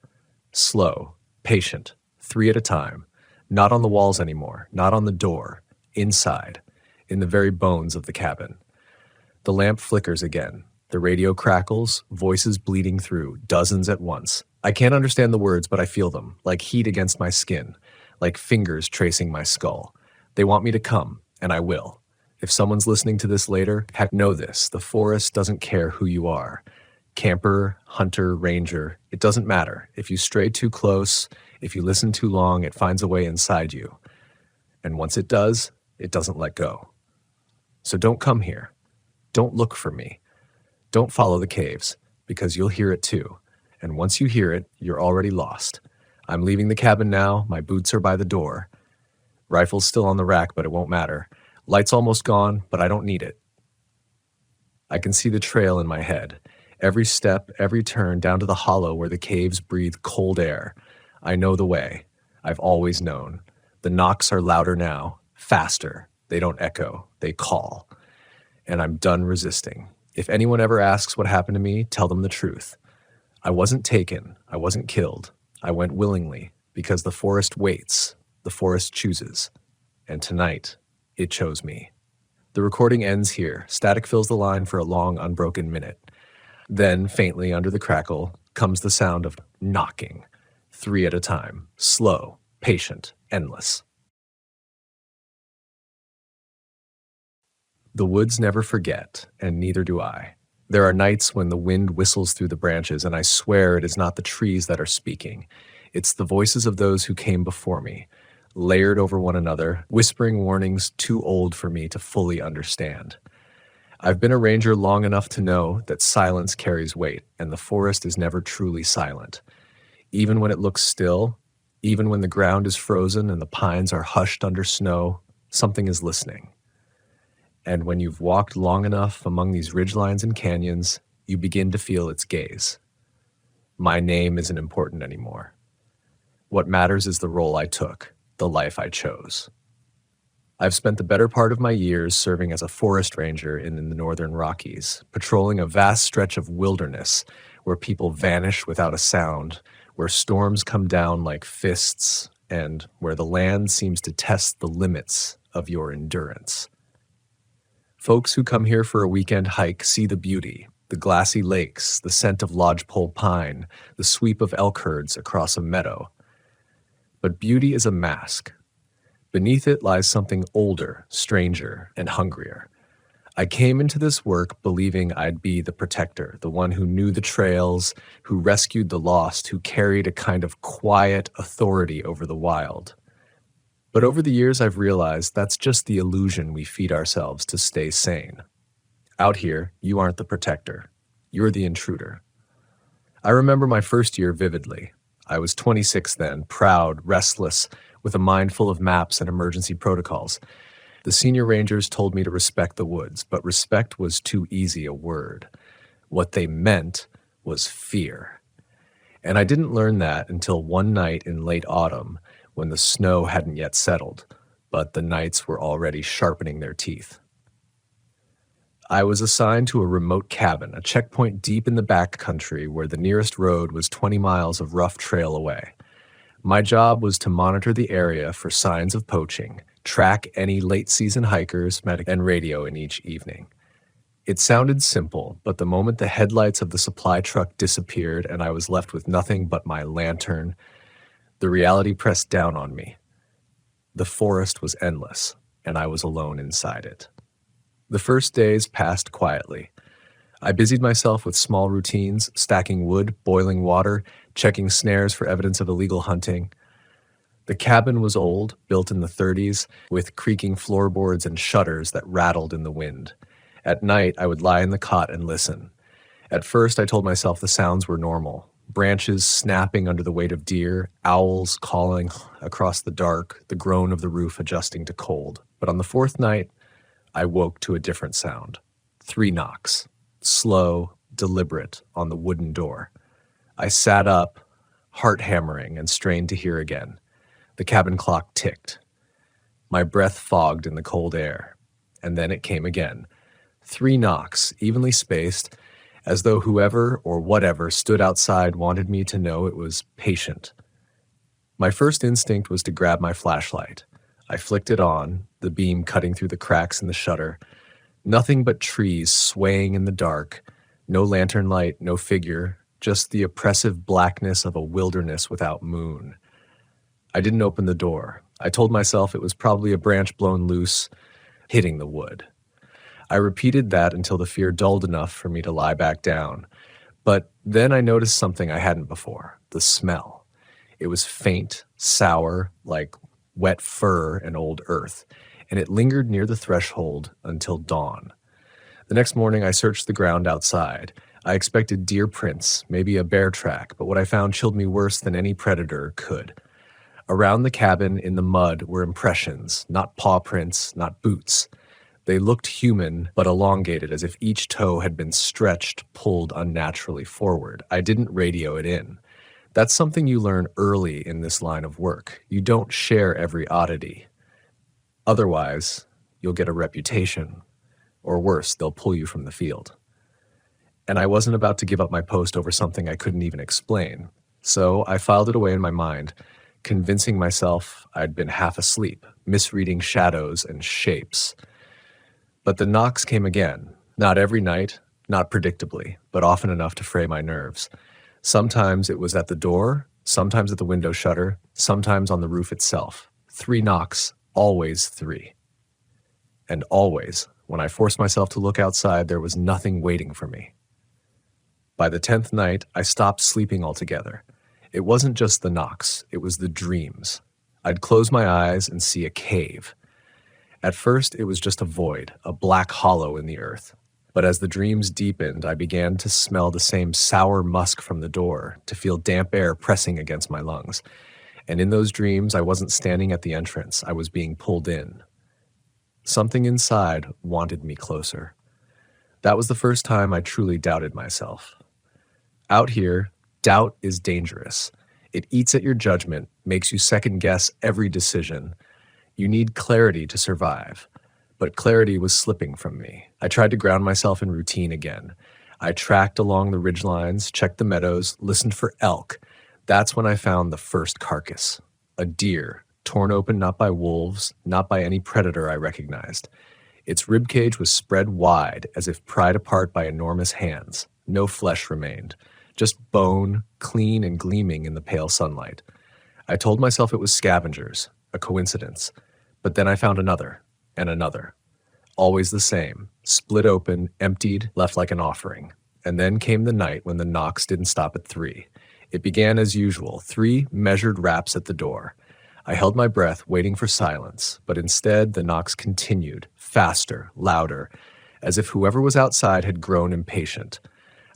Slow, patient, 3 at a time. Not on the walls anymore, not on the door. Inside, in the very bones of the cabin. The lamp flickers again. The radio crackles, voices bleeding through, dozens at once. I can't understand the words, but I feel them, like heat against my skin, like fingers tracing my skull. They want me to come, and I will. If someone's listening to this later, know this, the forest doesn't care who you are. Camper, hunter, ranger, it doesn't matter. If you stray too close, if you listen too long, it finds a way inside you. And once it does, it doesn't let go. So don't come here. Don't look for me. Don't follow the caves, because you'll hear it too. And once you hear it, you're already lost. I'm leaving the cabin now. My boots are by the door. Rifle's still on the rack, but it won't matter. Light's almost gone, but I don't need it. I can see the trail in my head. Every step, every turn, down to the hollow where the caves breathe cold air. I know the way. I've always known. The knocks are louder now, faster. They don't echo. They call. And I'm done resisting. If anyone ever asks what happened to me, tell them the truth. I wasn't taken. I wasn't killed. I went willingly, because the forest waits. The forest chooses. And tonight, it chose me. The recording ends here. Static fills the line for a long, unbroken minute. Then, faintly under the crackle, comes the sound of knocking. 3 at a time. Slow, patient, endless. The woods never forget, and neither do I. There are nights when the wind whistles through the branches, and I swear it is not the trees that are speaking. It's the voices of those who came before me, layered over one another, whispering warnings too old for me to fully understand. I've been a ranger long enough to know that silence carries weight, and the forest is never truly silent. Even when it looks still, even when the ground is frozen and the pines are hushed under snow, something is listening. And when you've walked long enough among these ridgelines and canyons, you begin to feel its gaze. My name isn't important anymore. What matters is the role I took, the life I chose. I've spent the better part of my years serving as a forest ranger in the Northern Rockies, patrolling a vast stretch of wilderness where people vanish without a sound, where storms come down like fists, and where the land seems to test the limits of your endurance. Folks who come here for a weekend hike see the beauty, the glassy lakes, the scent of lodgepole pine, the sweep of elk herds across a meadow. But beauty is a mask. Beneath it lies something older, stranger, and hungrier. I came into this work believing I'd be the protector, the one who knew the trails, who rescued the lost, who carried a kind of quiet authority over the wild. But over the years, I've realized that's just the illusion we feed ourselves to stay sane. Out here, you aren't the protector. You're the intruder. I remember my first year vividly. I was 26 then, proud, restless, with a mind full of maps and emergency protocols. The senior rangers told me to respect the woods, but respect was too easy a word. What they meant was fear. And I didn't learn that until one night in late autumn, when the snow hadn't yet settled, but the nights were already sharpening their teeth. I was assigned to a remote cabin, a checkpoint deep in the back country where the nearest road was 20 miles of rough trail away. My job was to monitor the area for signs of poaching, track any late-season hikers, and radio in each evening. It sounded simple, but the moment the headlights of the supply truck disappeared and I was left with nothing but my lantern, the reality pressed down on me. The forest was endless, and I was alone inside it. The first days passed quietly. I busied myself with small routines, stacking wood, boiling water, checking snares for evidence of illegal hunting. The cabin was old, built in the 30s, with creaking floorboards and shutters that rattled in the wind. At night, I would lie in the cot and listen. At first, I told myself the sounds were normal. Branches snapping under the weight of deer, owls calling across the dark, the groan of the roof adjusting to cold. But on the fourth night, I woke to a different sound. 3 knocks, slow, deliberate, on the wooden door. I sat up, heart hammering, and strained to hear again. The cabin clock ticked. My breath fogged in the cold air. And then it came again. 3 knocks, evenly spaced, as though whoever or whatever stood outside wanted me to know it was patient. My first instinct was to grab my flashlight. I flicked it on, the beam cutting through the cracks in the shutter. Nothing but trees swaying in the dark, no lantern light, no figure, just the oppressive blackness of a wilderness without moon. I didn't open the door. I told myself it was probably a branch blown loose, hitting the wood. I repeated that until the fear dulled enough for me to lie back down. But then I noticed something I hadn't before, the smell. It was faint, sour, like wet fur and old earth, and it lingered near the threshold until dawn. The next morning I searched the ground outside. I expected deer prints, maybe a bear track, but what I found chilled me worse than any predator could. Around the cabin in the mud were impressions, not paw prints, not boots. They looked human, but elongated, as if each toe had been stretched, pulled unnaturally forward. I didn't radio it in. That's something you learn early in this line of work. You don't share every oddity. Otherwise, you'll get a reputation. Or worse, they'll pull you from the field. And I wasn't about to give up my post over something I couldn't even explain. So I filed it away in my mind, convincing myself I'd been half asleep, misreading shadows and shapes. But the knocks came again, not every night, not predictably, but often enough to fray my nerves. Sometimes it was at the door, sometimes at the window shutter, sometimes on the roof itself. 3 knocks, always 3. And always, when I forced myself to look outside, there was nothing waiting for me. By the 10th night, I stopped sleeping altogether. It wasn't just the knocks, it was the dreams. I'd close my eyes and see a cave. At first, it was just a void, a black hollow in the earth. But as the dreams deepened, I began to smell the same sour musk from the door, to feel damp air pressing against my lungs. And in those dreams, I wasn't standing at the entrance, I was being pulled in. Something inside wanted me closer. That was the first time I truly doubted myself. Out here, doubt is dangerous. It eats at your judgment, makes you second-guess every decision. You need clarity to survive. But clarity was slipping from me. I tried to ground myself in routine again. I tracked along the ridgelines, checked the meadows, listened for elk. That's when I found the first carcass. A deer, torn open not by wolves, not by any predator I recognized. Its ribcage was spread wide, as if pried apart by enormous hands. No flesh remained. Just bone, clean and gleaming in the pale sunlight. I told myself it was scavengers, a coincidence. But then I found another, and another. Always the same, split open, emptied, left like an offering. And then came the night when the knocks didn't stop at 3. It began as usual, 3 measured raps at the door. I held my breath, waiting for silence, but instead the knocks continued, faster, louder, as if whoever was outside had grown impatient.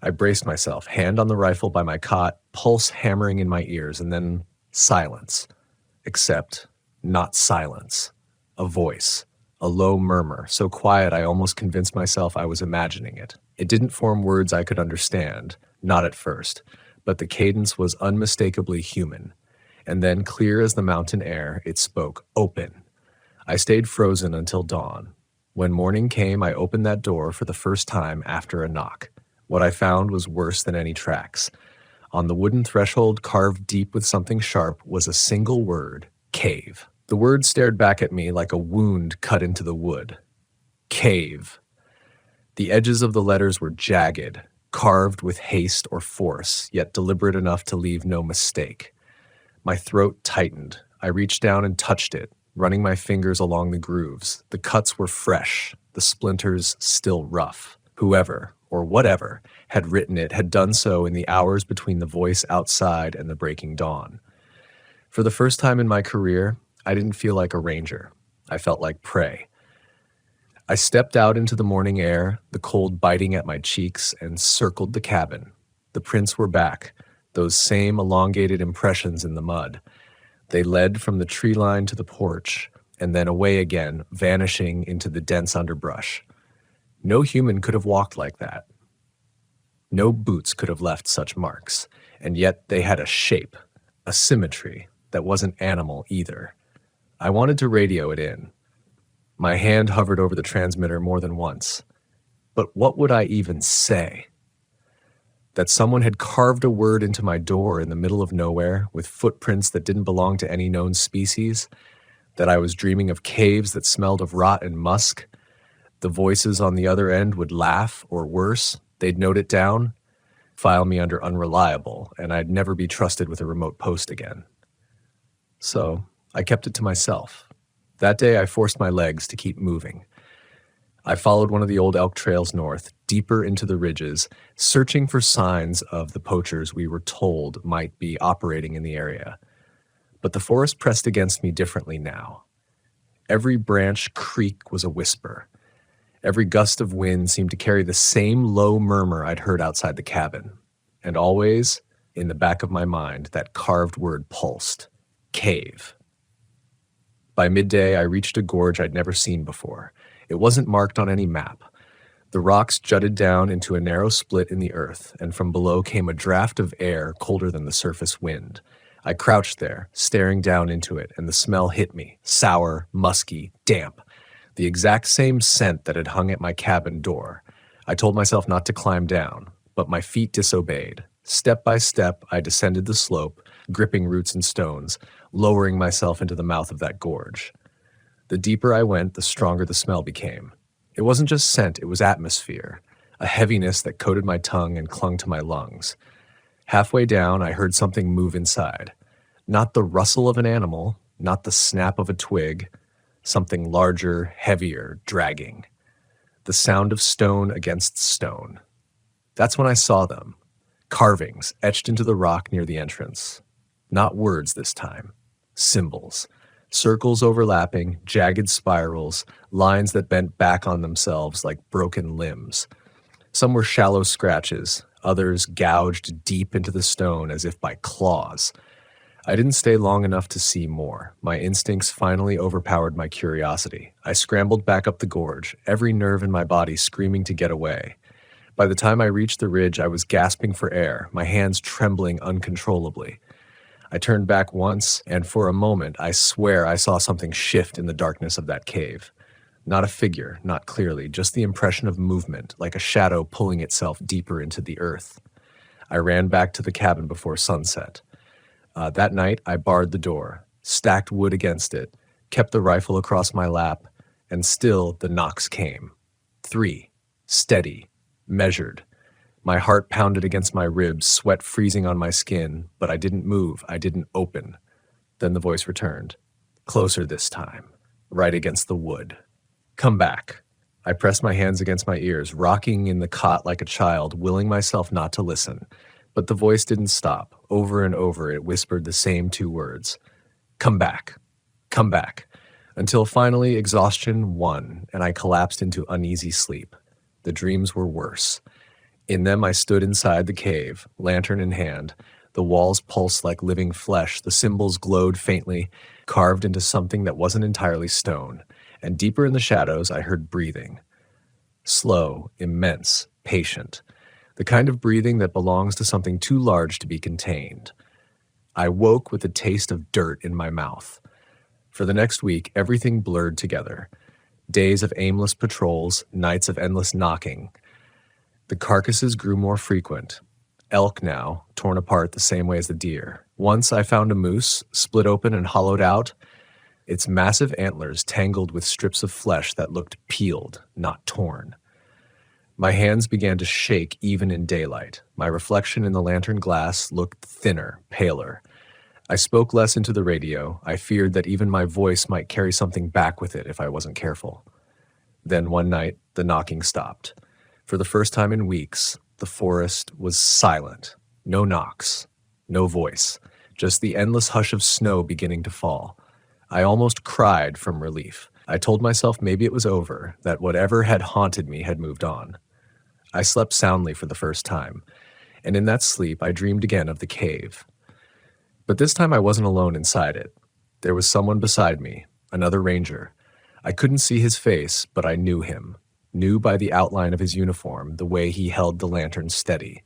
I braced myself, hand on the rifle by my cot, pulse hammering in my ears, and then silence. Except not silence. A voice. A low murmur, so quiet I almost convinced myself I was imagining it. It didn't form words I could understand, not at first, but the cadence was unmistakably human. And then, clear as the mountain air, it spoke, "Open." I stayed frozen until dawn. When morning came, I opened that door for the first time after a knock. What I found was worse than any tracks. On the wooden threshold, carved deep with something sharp, was a single word, cave. The word stared back at me like a wound cut into the wood. Cave. The edges of the letters were jagged, carved with haste or force, yet deliberate enough to leave no mistake. My throat tightened. I reached down and touched it, running my fingers along the grooves. The cuts were fresh, the splinters still rough. Whoever, or whatever, had written it had done so in the hours between the voice outside and the breaking dawn. For the first time in my career, I didn't feel like a ranger. I felt like prey. I stepped out into the morning air, the cold biting at my cheeks, and circled the cabin. The prints were back, those same elongated impressions in the mud. They led from the tree line to the porch, and then away again, vanishing into the dense underbrush. No human could have walked like that. No boots could have left such marks, and yet they had a shape, a symmetry that wasn't animal either. I wanted to radio it in. My hand hovered over the transmitter more than once. But what would I even say? That someone had carved a word into my door in the middle of nowhere with footprints that didn't belong to any known species? That I was dreaming of caves that smelled of rot and musk? The voices on the other end would laugh, or worse, they'd note it down, file me under unreliable, and I'd never be trusted with a remote post again. So I kept it to myself. That day I forced my legs to keep moving. I followed one of the old elk trails north, deeper into the ridges, searching for signs of the poachers we were told might be operating in the area. But the forest pressed against me differently now. Every branch creak was a whisper. Every gust of wind seemed to carry the same low murmur I'd heard outside the cabin. And always, in the back of my mind, that carved word pulsed. Cave. By midday, I reached a gorge I'd never seen before. It wasn't marked on any map. The rocks jutted down into a narrow split in the earth, and from below came a draft of air colder than the surface wind. I crouched there, staring down into it, and the smell hit me, sour, musky, damp. The exact same scent that had hung at my cabin door. I told myself not to climb down, but my feet disobeyed. Step by step, I descended the slope, gripping roots and stones, lowering myself into the mouth of that gorge. The deeper I went, the stronger the smell became. It wasn't just scent, it was atmosphere, a heaviness that coated my tongue and clung to my lungs. Halfway down, I heard something move inside. Not the rustle of an animal, not the snap of a twig, something larger, heavier, dragging. The sound of stone against stone. That's when I saw them. Carvings etched into the rock near the entrance. Not words this time. Symbols. Circles overlapping, jagged spirals, lines that bent back on themselves like broken limbs. Some were shallow scratches, others gouged deep into the stone as if by claws. I didn't stay long enough to see more. My instincts finally overpowered my curiosity. I scrambled back up the gorge, every nerve in my body screaming to get away. By the time I reached the ridge, I was gasping for air, my hands trembling uncontrollably. I turned back once, and for a moment, I swear I saw something shift in the darkness of that cave. Not a figure, not clearly, just the impression of movement, like a shadow pulling itself deeper into the earth. I ran back to the cabin before sunset. That night, I barred the door, stacked wood against it, kept the rifle across my lap, and still the knocks came. 3, steady, measured. My heart pounded against my ribs, sweat freezing on my skin, but I didn't move, I didn't open. Then the voice returned. Closer this time, right against the wood. Come back. I pressed my hands against my ears, rocking in the cot like a child, willing myself not to listen. But the voice didn't stop. Over and over, it whispered the same 2 words. Come back. Come back. Until finally exhaustion won, and I collapsed into uneasy sleep. The dreams were worse. In them I stood inside the cave, lantern in hand. The walls pulsed like living flesh, the symbols glowed faintly, carved into something that wasn't entirely stone. And deeper in the shadows I heard breathing. Slow, immense, patient. The kind of breathing that belongs to something too large to be contained. I woke with a taste of dirt in my mouth. For the next week, everything blurred together. Days of aimless patrols, nights of endless knocking. The carcasses grew more frequent. Elk now, torn apart the same way as the deer. Once I found a moose, split open and hollowed out, its massive antlers tangled with strips of flesh that looked peeled, not torn. My hands began to shake even in daylight. My reflection in the lantern glass looked thinner, paler. I spoke less into the radio. I feared that even my voice might carry something back with it if I wasn't careful. Then one night, the knocking stopped. For the first time in weeks, the forest was silent. No knocks, no voice, just the endless hush of snow beginning to fall. I almost cried from relief. I told myself maybe it was over, that whatever had haunted me had moved on. I slept soundly for the first time, and in that sleep I dreamed again of the cave. But this time I wasn't alone inside it. There was someone beside me, another ranger. I couldn't see his face, but I knew him, knew by the outline of his uniform, the way he held the lantern steady.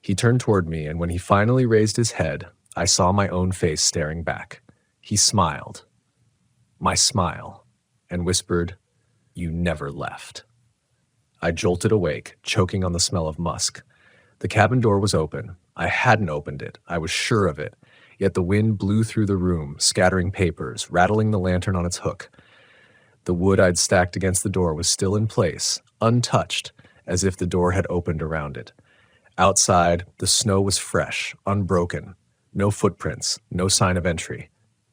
He turned toward me, and when he finally raised his head, I saw my own face staring back. He smiled, my smile, and whispered, "You never left." I jolted awake, choking on the smell of musk. The cabin door was open. I hadn't opened it. I was sure of it. Yet the wind blew through the room, scattering papers, rattling the lantern on its hook. The wood I'd stacked against the door was still in place, untouched, as if the door had opened around it. Outside, the snow was fresh, unbroken. No footprints, no sign of entry.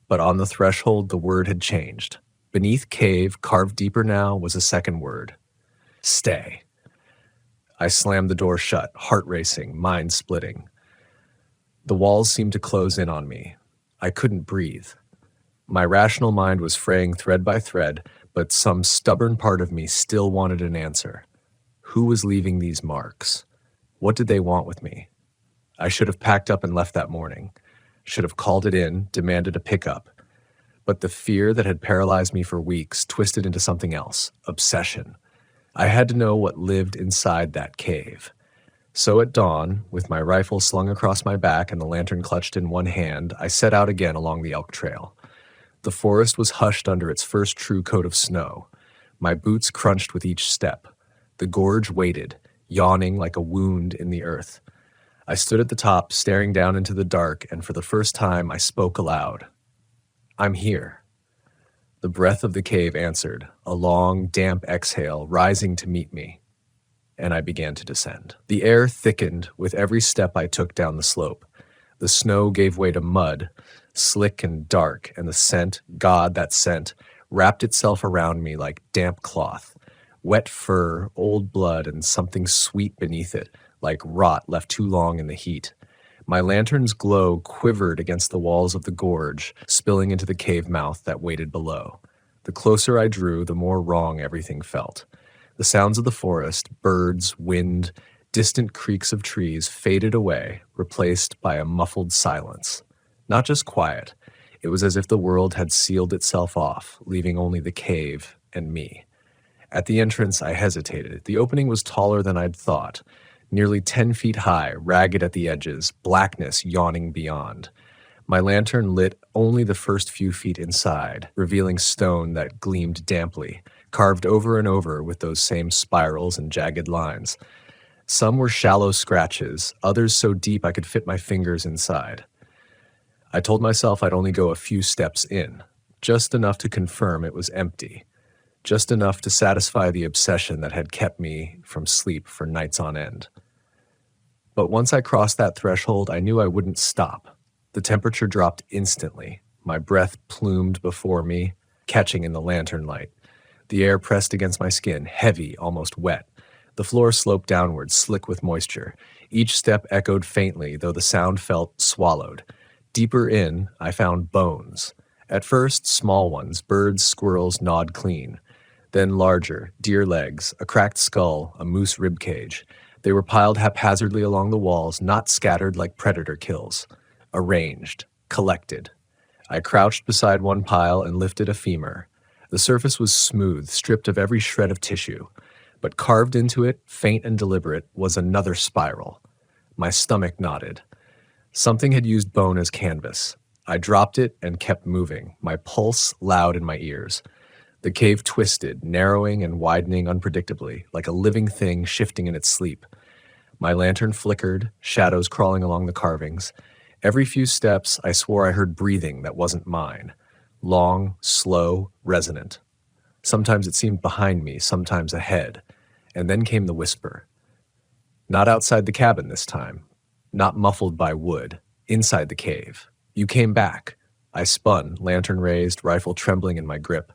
But on the threshold, the word had changed. Beneath cave, carved deeper now, was a second word. Stay. I slammed the door shut, heart racing, mind splitting. The walls seemed to close in on me. I couldn't breathe. My rational mind was fraying thread by thread, but some stubborn part of me still wanted an answer. Who was leaving these marks? What did they want with me? I should have packed up and left that morning. Should have called it in, demanded a pickup. But the fear that had paralyzed me for weeks twisted into something else, obsession. I had to know what lived inside that cave. So at dawn, with my rifle slung across my back and the lantern clutched in one hand, I set out again along the elk trail. The forest was hushed under its first true coat of snow. My boots crunched with each step. The gorge waited, yawning like a wound in the earth. I stood at the top, staring down into the dark, and for the first time I spoke aloud. I'm here. The breath of the cave answered, a long, damp exhale rising to meet me, and I began to descend. The air thickened with every step I took down the slope. The snow gave way to mud, slick and dark, and the scent, God, that scent, wrapped itself around me like damp cloth. Wet fur, old blood, and something sweet beneath it, like rot left too long in the heat. My lantern's glow quivered against the walls of the gorge, spilling into the cave mouth that waited below. The closer I drew, the more wrong everything felt. The sounds of the forest, birds, wind, distant creaks of trees faded away, replaced by a muffled silence. Not just quiet. It was as if the world had sealed itself off, leaving only the cave and me. At the entrance, I hesitated. The opening was taller than I'd thought. Nearly 10 feet high, ragged at the edges, blackness yawning beyond. My lantern lit only the first few feet inside, revealing stone that gleamed damply, carved over and over with those same spirals and jagged lines. Some were shallow scratches, others so deep I could fit my fingers inside. I told myself I'd only go a few steps in, just enough to confirm it was empty, just enough to satisfy the obsession that had kept me from sleep for nights on end. But once I crossed that threshold, I knew I wouldn't stop. The temperature dropped instantly. My breath plumed before me, catching in the lantern light. The air pressed against my skin, heavy, almost wet. The floor sloped downward, slick with moisture. Each step echoed faintly, though the sound felt swallowed. Deeper in, I found bones. At first, small ones, birds, squirrels gnawed clean. Then larger, deer legs, a cracked skull, a moose rib cage. They were piled haphazardly along the walls, not scattered like predator kills. Arranged, collected. I crouched beside one pile and lifted a femur. The surface was smooth, stripped of every shred of tissue. But carved into it, faint and deliberate, was another spiral. My stomach knotted. Something had used bone as canvas. I dropped it and kept moving, my pulse loud in my ears. The cave twisted, narrowing and widening unpredictably, like a living thing shifting in its sleep. My lantern flickered, shadows crawling along the carvings. Every few steps, I swore I heard breathing that wasn't mine. Long, slow, resonant. Sometimes it seemed behind me, sometimes ahead. And then came the whisper. Not outside the cabin this time. Not muffled by wood. Inside the cave. You came back. I spun, lantern raised, rifle trembling in my grip.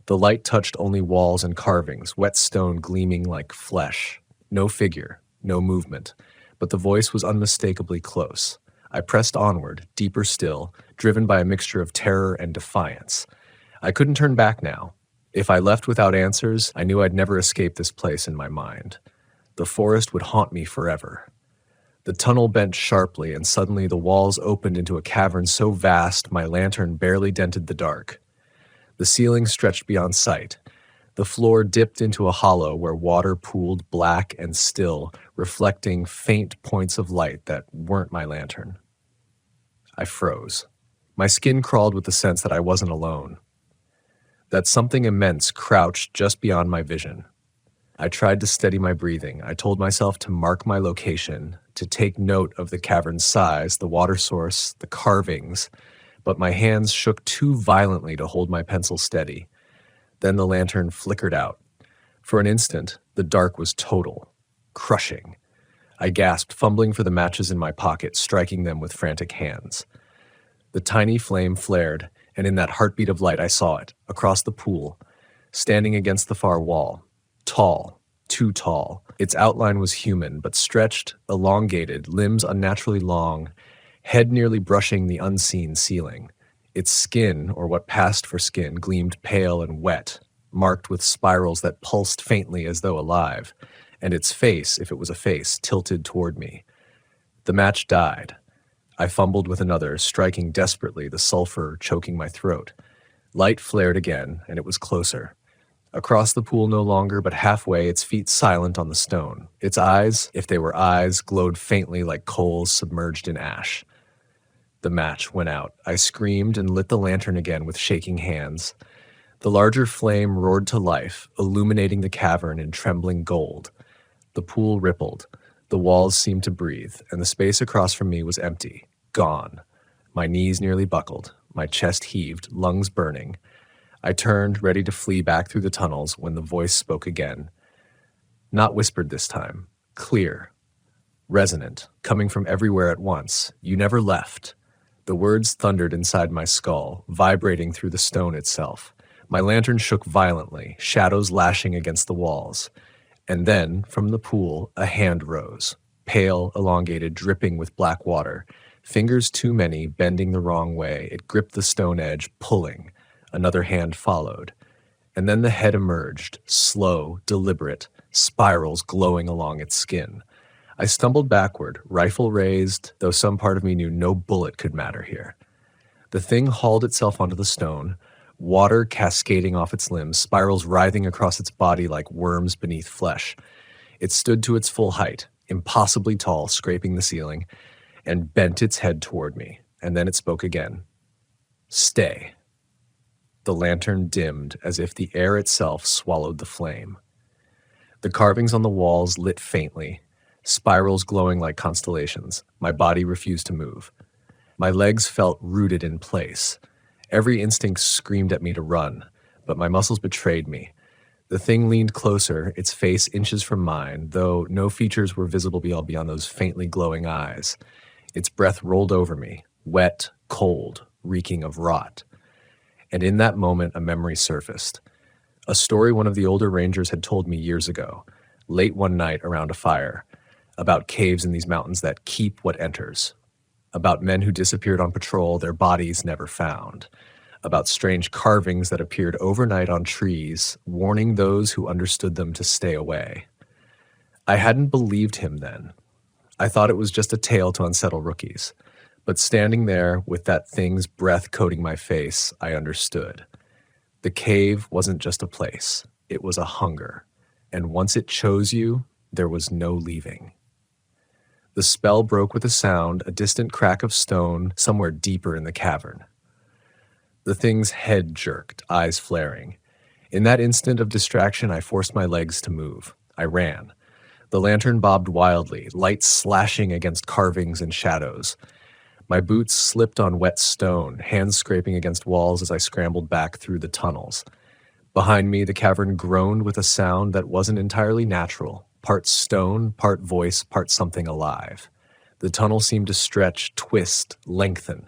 The light touched only walls and carvings, wet stone gleaming like flesh. No figure, no movement. But the voice was unmistakably close. I pressed onward, deeper still, driven by a mixture of terror and defiance. I couldn't turn back now. If I left without answers, I knew I'd never escape this place in my mind. The forest would haunt me forever. The tunnel bent sharply, and suddenly the walls opened into a cavern so vast my lantern barely dented the dark. The ceiling stretched beyond sight. The floor dipped into a hollow where water pooled black and still, reflecting faint points of light that weren't my lantern. I froze. My skin crawled with the sense that I wasn't alone, that something immense crouched just beyond my vision. I tried to steady my breathing. I told myself to mark my location, to take note of the cavern's size, the water source, the carvings, but my hands shook too violently to hold my pencil steady. Then the lantern flickered out. For an instant, the dark was total, crushing. I gasped, fumbling for the matches in my pocket, striking them with frantic hands. The tiny flame flared, and in that heartbeat of light I saw it, across the pool, standing against the far wall. Tall, too tall. Its outline was human, but stretched, elongated, limbs unnaturally long, head nearly brushing the unseen ceiling. Its skin, or what passed for skin, gleamed pale and wet, marked with spirals that pulsed faintly as though alive, and its face, if it was a face, tilted toward me. The match died. I fumbled with another, striking desperately, the sulfur choking my throat. Light flared again, and it was closer. Across the pool no longer, but halfway, its feet silent on the stone. Its eyes, if they were eyes, glowed faintly like coals submerged in ash. The match went out. I screamed and lit the lantern again with shaking hands. The larger flame roared to life, illuminating the cavern in trembling gold. The pool rippled. The walls seemed to breathe, and the space across from me was empty, gone. My knees nearly buckled. My chest heaved, lungs burning. I turned, ready to flee back through the tunnels, when the voice spoke again. Not whispered this time. Clear. Resonant, coming from everywhere at once. You never left. The words thundered inside my skull, vibrating through the stone itself. My lantern shook violently, shadows lashing against the walls. And then, from the pool, a hand rose, pale, elongated, dripping with black water. Fingers too many, bending the wrong way, it gripped the stone edge, pulling. Another hand followed. And then the head emerged, slow, deliberate, spirals glowing along its skin. I stumbled backward, rifle raised, though some part of me knew no bullet could matter here. The thing hauled itself onto the stone, water cascading off its limbs, spirals writhing across its body like worms beneath flesh. It stood to its full height, impossibly tall, scraping the ceiling, and bent its head toward me. And then it spoke again. Stay. The lantern dimmed as if the air itself swallowed the flame. The carvings on the walls lit faintly, spirals glowing like constellations. My body refused to move. My legs felt rooted in place. Every instinct screamed at me to run, but my muscles betrayed me. The thing leaned closer, its face inches from mine, though no features were visible beyond those faintly glowing eyes. Its breath rolled over me, wet, cold, reeking of rot. And in that moment, a memory surfaced. A story one of the older rangers had told me years ago, late one night around a fire, about caves in these mountains that keep what enters, about men who disappeared on patrol, their bodies never found, about strange carvings that appeared overnight on trees, warning those who understood them to stay away. I hadn't believed him then. I thought it was just a tale to unsettle rookies. But standing there with that thing's breath coating my face, I understood. The cave wasn't just a place. It was a hunger. And once it chose you, there was no leaving. The spell broke with a sound, a distant crack of stone somewhere deeper in the cavern. The thing's head jerked, eyes flaring. In that instant of distraction, I forced my legs to move. I ran. The lantern bobbed wildly, light slashing against carvings and shadows. My boots slipped on wet stone, hands scraping against walls as I scrambled back through the tunnels. Behind me, the cavern groaned with a sound that wasn't entirely natural, part stone, part voice, part something alive. The tunnel seemed to stretch, twist, lengthen.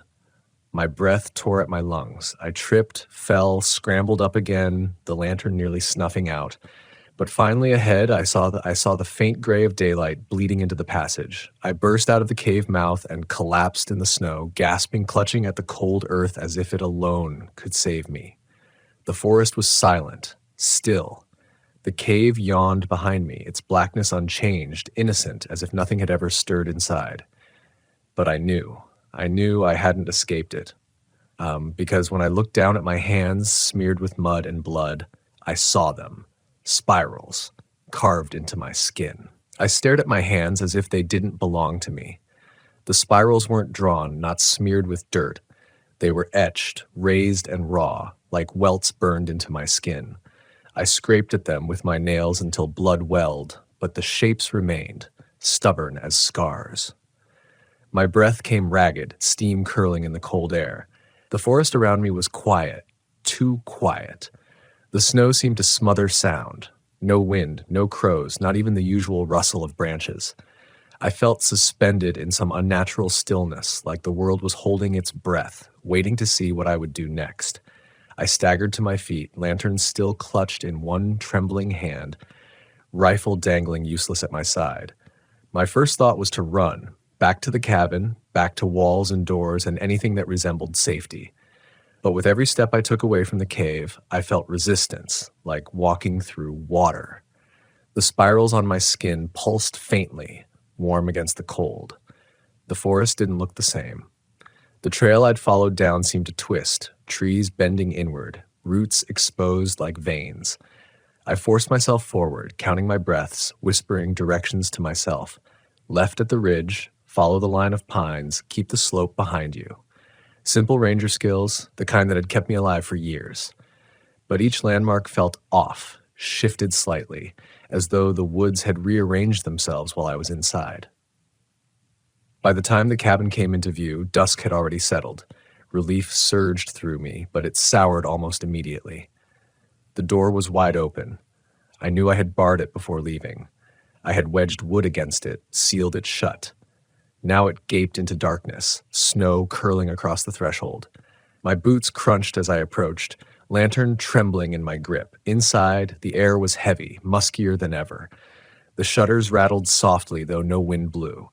My breath tore at my lungs. I tripped, fell, scrambled up again, the lantern nearly snuffing out. But finally ahead, I saw the faint gray of daylight bleeding into the passage. I burst out of the cave mouth and collapsed in the snow, gasping, clutching at the cold earth as if it alone could save me. The forest was silent, still. The cave yawned behind me, its blackness unchanged, innocent, as if nothing had ever stirred inside. But I knew I hadn't escaped it. Because when I looked down at my hands smeared with mud and blood, I saw them, spirals, carved into my skin. I stared at my hands as if they didn't belong to me. The spirals weren't drawn, not smeared with dirt. They were etched, raised, and raw, like welts burned into my skin. I scraped at them with my nails until blood welled, but the shapes remained, stubborn as scars. My breath came ragged, steam curling in the cold air. The forest around me was quiet, too quiet. The snow seemed to smother sound. No wind, no crows, not even the usual rustle of branches. I felt suspended in some unnatural stillness, like the world was holding its breath, waiting to see what I would do next. I staggered to my feet, lantern still clutched in one trembling hand, rifle dangling useless at my side. My first thought was to run, back to the cabin, back to walls and doors and anything that resembled safety. But with every step I took away from the cave, I felt resistance, like walking through water. The spirals on my skin pulsed faintly, warm against the cold. The forest didn't look the same. The trail I'd followed down seemed to twist, trees bending inward, roots exposed like veins. I forced myself forward, counting my breaths, whispering directions to myself. Left at the ridge, follow the line of pines, keep the slope behind you. Simple ranger skills, the kind that had kept me alive for years. But each landmark felt off, shifted slightly, as though the woods had rearranged themselves while I was inside. By the time the cabin came into view, dusk had already settled. Relief surged through me, but it soured almost immediately. The door was wide open. I knew I had barred it before leaving. I had wedged wood against it, sealed it shut. Now it gaped into darkness, snow curling across the threshold. My boots crunched as I approached, lantern trembling in my grip. Inside, the air was heavy, muskier than ever. The shutters rattled softly, though no wind blew.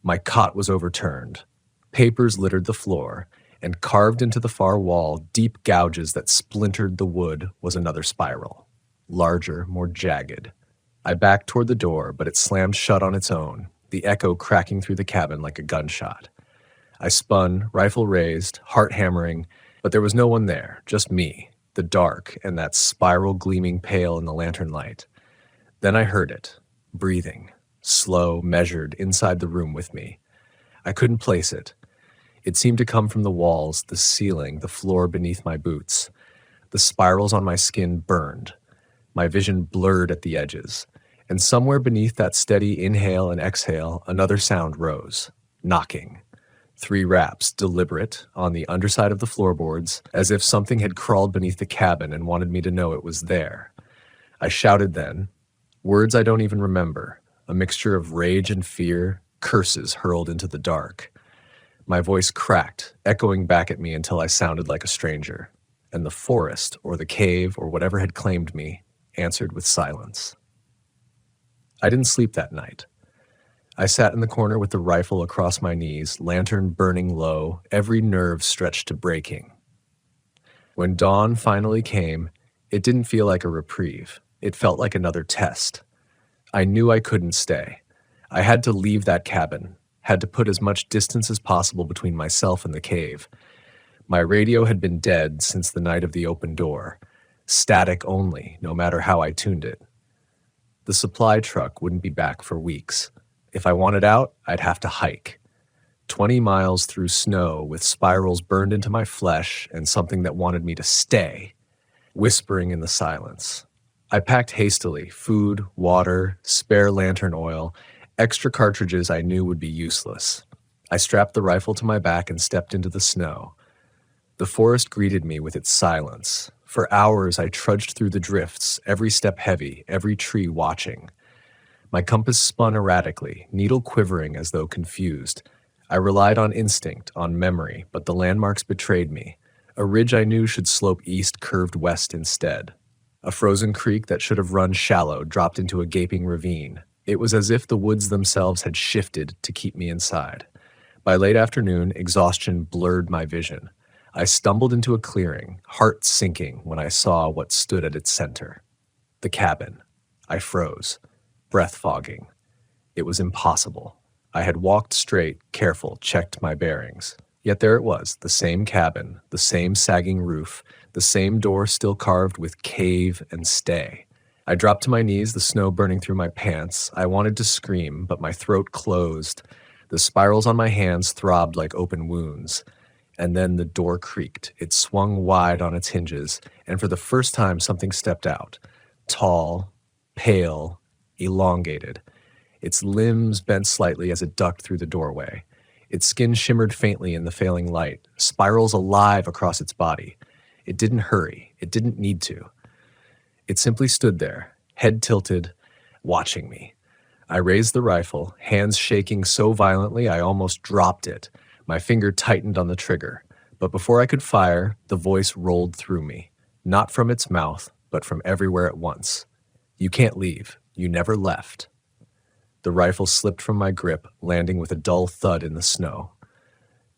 My cot was overturned. Papers littered the floor, and carved into the far wall, deep gouges that splintered the wood, was another spiral. Larger, more jagged. I backed toward the door, but it slammed shut on its own, the echo cracking through the cabin like a gunshot. I spun, rifle raised, heart hammering, but there was no one there, just me, the dark, and that spiral gleaming pale in the lantern light. Then I heard it, breathing, slow, measured, inside the room with me. I couldn't place it. It seemed to come from the walls, the ceiling, the floor beneath my boots. The spirals on my skin burned. My vision blurred at the edges. And somewhere beneath that steady inhale and exhale, another sound rose. Knocking. 3 raps, deliberate, on the underside of the floorboards, as if something had crawled beneath the cabin and wanted me to know it was there. I shouted then. Words I don't even remember. A mixture of rage and fear, curses hurled into the dark. My voice cracked, echoing back at me until I sounded like a stranger. And the forest, or the cave, or whatever had claimed me, answered with silence. I didn't sleep that night. I sat in the corner with the rifle across my knees, lantern burning low, every nerve stretched to breaking. When dawn finally came, it didn't feel like a reprieve. It felt like another test. I knew I couldn't stay. I had to leave that cabin, had to put as much distance as possible between myself and the cave. My radio had been dead since the night of the open door, static only, no matter how I tuned it. The supply truck wouldn't be back for weeks. If I wanted out, I'd have to hike. 20 miles through snow with spirals burned into my flesh and something that wanted me to stay, whispering in the silence. I packed hastily, food, water, spare lantern oil, extra cartridges I knew would be useless. I strapped the rifle to my back and stepped into the snow. The forest greeted me with its silence. For hours I trudged through the drifts, every step heavy, every tree watching. My compass spun erratically, needle quivering as though confused. I relied on instinct, on memory, but the landmarks betrayed me. A ridge I knew should slope east curved west instead. A frozen creek that should have run shallow dropped into a gaping ravine. It was as if the woods themselves had shifted to keep me inside. By late afternoon, exhaustion blurred my vision. I stumbled into a clearing, heart sinking when I saw what stood at its center. The cabin. I froze, breath fogging. It was impossible. I had walked straight, careful, checked my bearings. Yet there it was, the same cabin, the same sagging roof, the same door still carved with cave and stay. I dropped to my knees, the snow burning through my pants. I wanted to scream, but my throat closed. The spirals on my hands throbbed like open wounds. And then the door creaked. It swung wide on its hinges, and for the first time something stepped out. Tall, pale, elongated. Its limbs bent slightly as it ducked through the doorway. Its skin shimmered faintly in the failing light, spirals alive across its body. It didn't hurry. It didn't need to. It simply stood there, head tilted, watching me. I raised the rifle, hands shaking so violently I almost dropped it. My finger tightened on the trigger. But before I could fire, the voice rolled through me. Not from its mouth, but from everywhere at once. You can't leave. You never left. The rifle slipped from my grip, landing with a dull thud in the snow.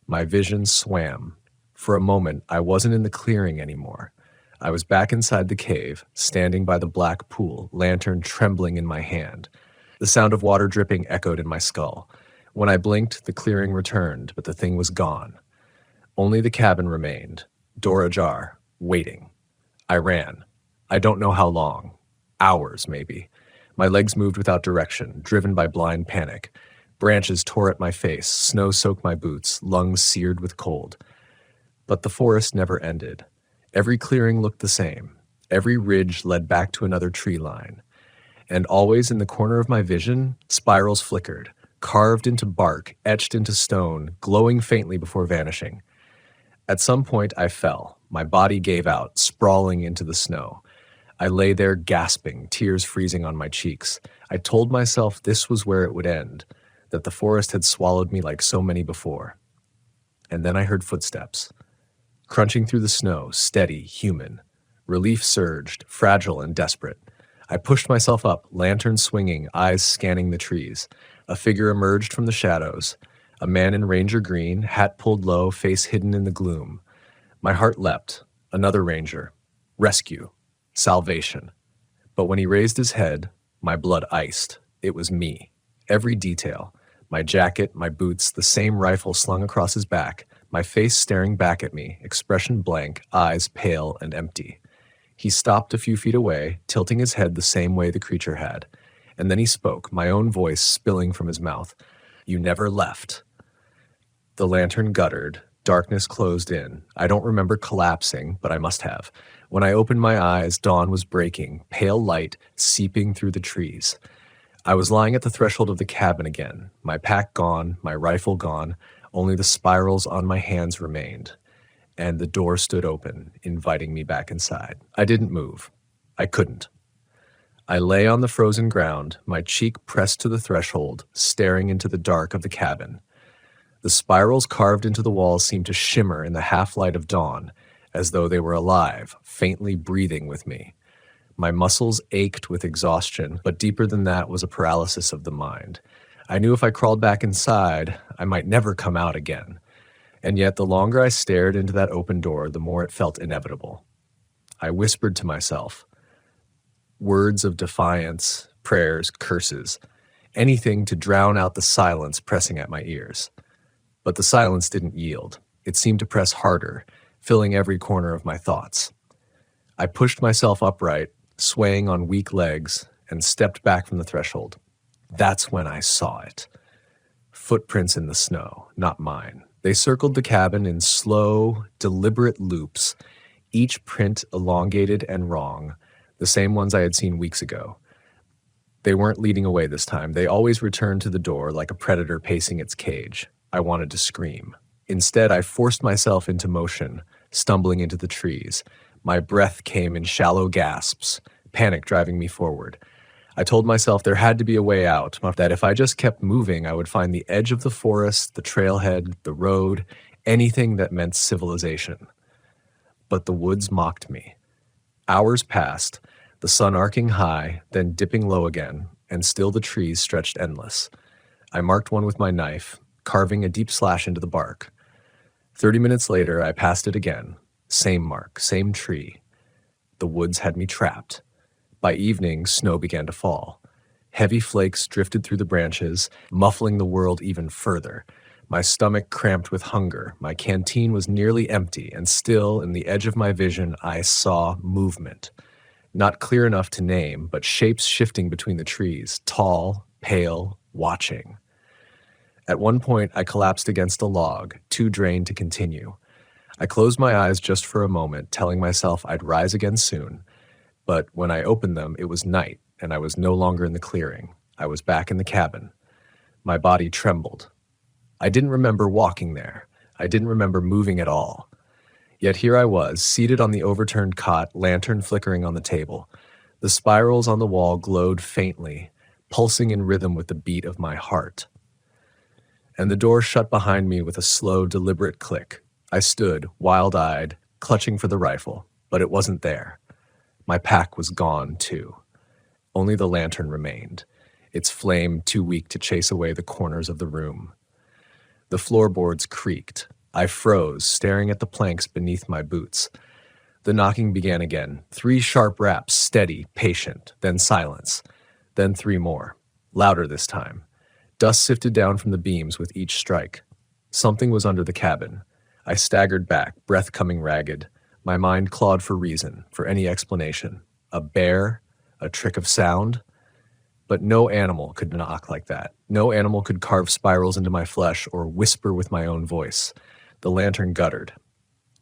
My vision swam. For a moment, I wasn't in the clearing anymore. I was back inside the cave, standing by the black pool, lantern trembling in my hand. The sound of water dripping echoed in my skull. When I blinked, the clearing returned, but the thing was gone. Only the cabin remained, door ajar, waiting. I ran. I don't know how long. Hours, maybe. My legs moved without direction, driven by blind panic. Branches tore at my face, snow soaked my boots, lungs seared with cold. But the forest never ended. Every clearing looked the same. Every ridge led back to another tree line. And always in the corner of my vision, spirals flickered, carved into bark, etched into stone, glowing faintly before vanishing. At some point I fell. My body gave out, sprawling into the snow. I lay there gasping, tears freezing on my cheeks. I told myself this was where it would end, that the forest had swallowed me like so many before. And then I heard footsteps. Crunching through the snow, steady, human. Relief surged, fragile and desperate. I pushed myself up, lantern swinging, eyes scanning the trees. A figure emerged from the shadows. A man in ranger green, hat pulled low, face hidden in the gloom. My heart leapt. Another ranger. Rescue. Salvation. But when he raised his head, my blood iced. It was me. Every detail. My jacket, my boots, the same rifle slung across his back, my face staring back at me, expression blank, eyes pale and empty. He stopped a few feet away, tilting his head the same way the creature had. And then he spoke, my own voice spilling from his mouth. You never left. The lantern guttered. Darkness closed in. I don't remember collapsing, but I must have. When I opened my eyes, dawn was breaking, pale light seeping through the trees. I was lying at the threshold of the cabin again, my pack gone, my rifle gone, only the spirals on my hands remained. And the door stood open, inviting me back inside. I didn't move. I couldn't. I lay on the frozen ground, my cheek pressed to the threshold, staring into the dark of the cabin. The spirals carved into the walls seemed to shimmer in the half-light of dawn, as though they were alive, faintly breathing with me. My muscles ached with exhaustion, but deeper than that was a paralysis of the mind. I knew if I crawled back inside, I might never come out again. And yet the longer I stared into that open door, the more it felt inevitable. I whispered to myself, words of defiance, prayers, curses, anything to drown out the silence pressing at my ears. But the silence didn't yield. It seemed to press harder, filling every corner of my thoughts. I pushed myself upright, swaying on weak legs, and stepped back from the threshold. That's when I saw it. Footprints in the snow, not mine. They circled the cabin in slow, deliberate loops, each print elongated and wrong, the same ones I had seen weeks ago. They weren't leading away this time. They always returned to the door like a predator pacing its cage. I wanted to scream. Instead, I forced myself into motion, stumbling into the trees. My breath came in shallow gasps, panic driving me forward. I told myself there had to be a way out, that if I just kept moving, I would find the edge of the forest, the trailhead, the road, anything that meant civilization. But the woods mocked me. Hours passed, the sun arcing high, then dipping low again, and still the trees stretched endless. I marked one with my knife, carving a deep slash into the bark. 30 minutes later, I passed it again. Same mark, same tree. The woods had me trapped. By evening, snow began to fall. Heavy flakes drifted through the branches, muffling the world even further. My stomach cramped with hunger. My canteen was nearly empty, and still, in the edge of my vision, I saw movement. Not clear enough to name, but shapes shifting between the trees, tall, pale, watching. At one point, I collapsed against a log, too drained to continue. I closed my eyes just for a moment, telling myself I'd rise again soon. But when I opened them, it was night, and I was no longer in the clearing. I was back in the cabin. My body trembled. I didn't remember walking there. I didn't remember moving at all. Yet here I was, seated on the overturned cot, lantern flickering on the table. The spirals on the wall glowed faintly, pulsing in rhythm with the beat of my heart. And the door shut behind me with a slow, deliberate click. I stood, wild-eyed, clutching for the rifle, but it wasn't there. My pack was gone, too. Only the lantern remained, its flame too weak to chase away the corners of the room. The floorboards creaked. I froze, staring at the planks beneath my boots. The knocking began again. 3 sharp raps, steady, patient, then silence. Then 3 more. Louder this time. Dust sifted down from the beams with each strike. Something was under the cabin. I staggered back, breath coming ragged. My mind clawed for reason, for any explanation. A bear? A trick of sound? But no animal could knock like that. No animal could carve spirals into my flesh or whisper with my own voice. The lantern guttered.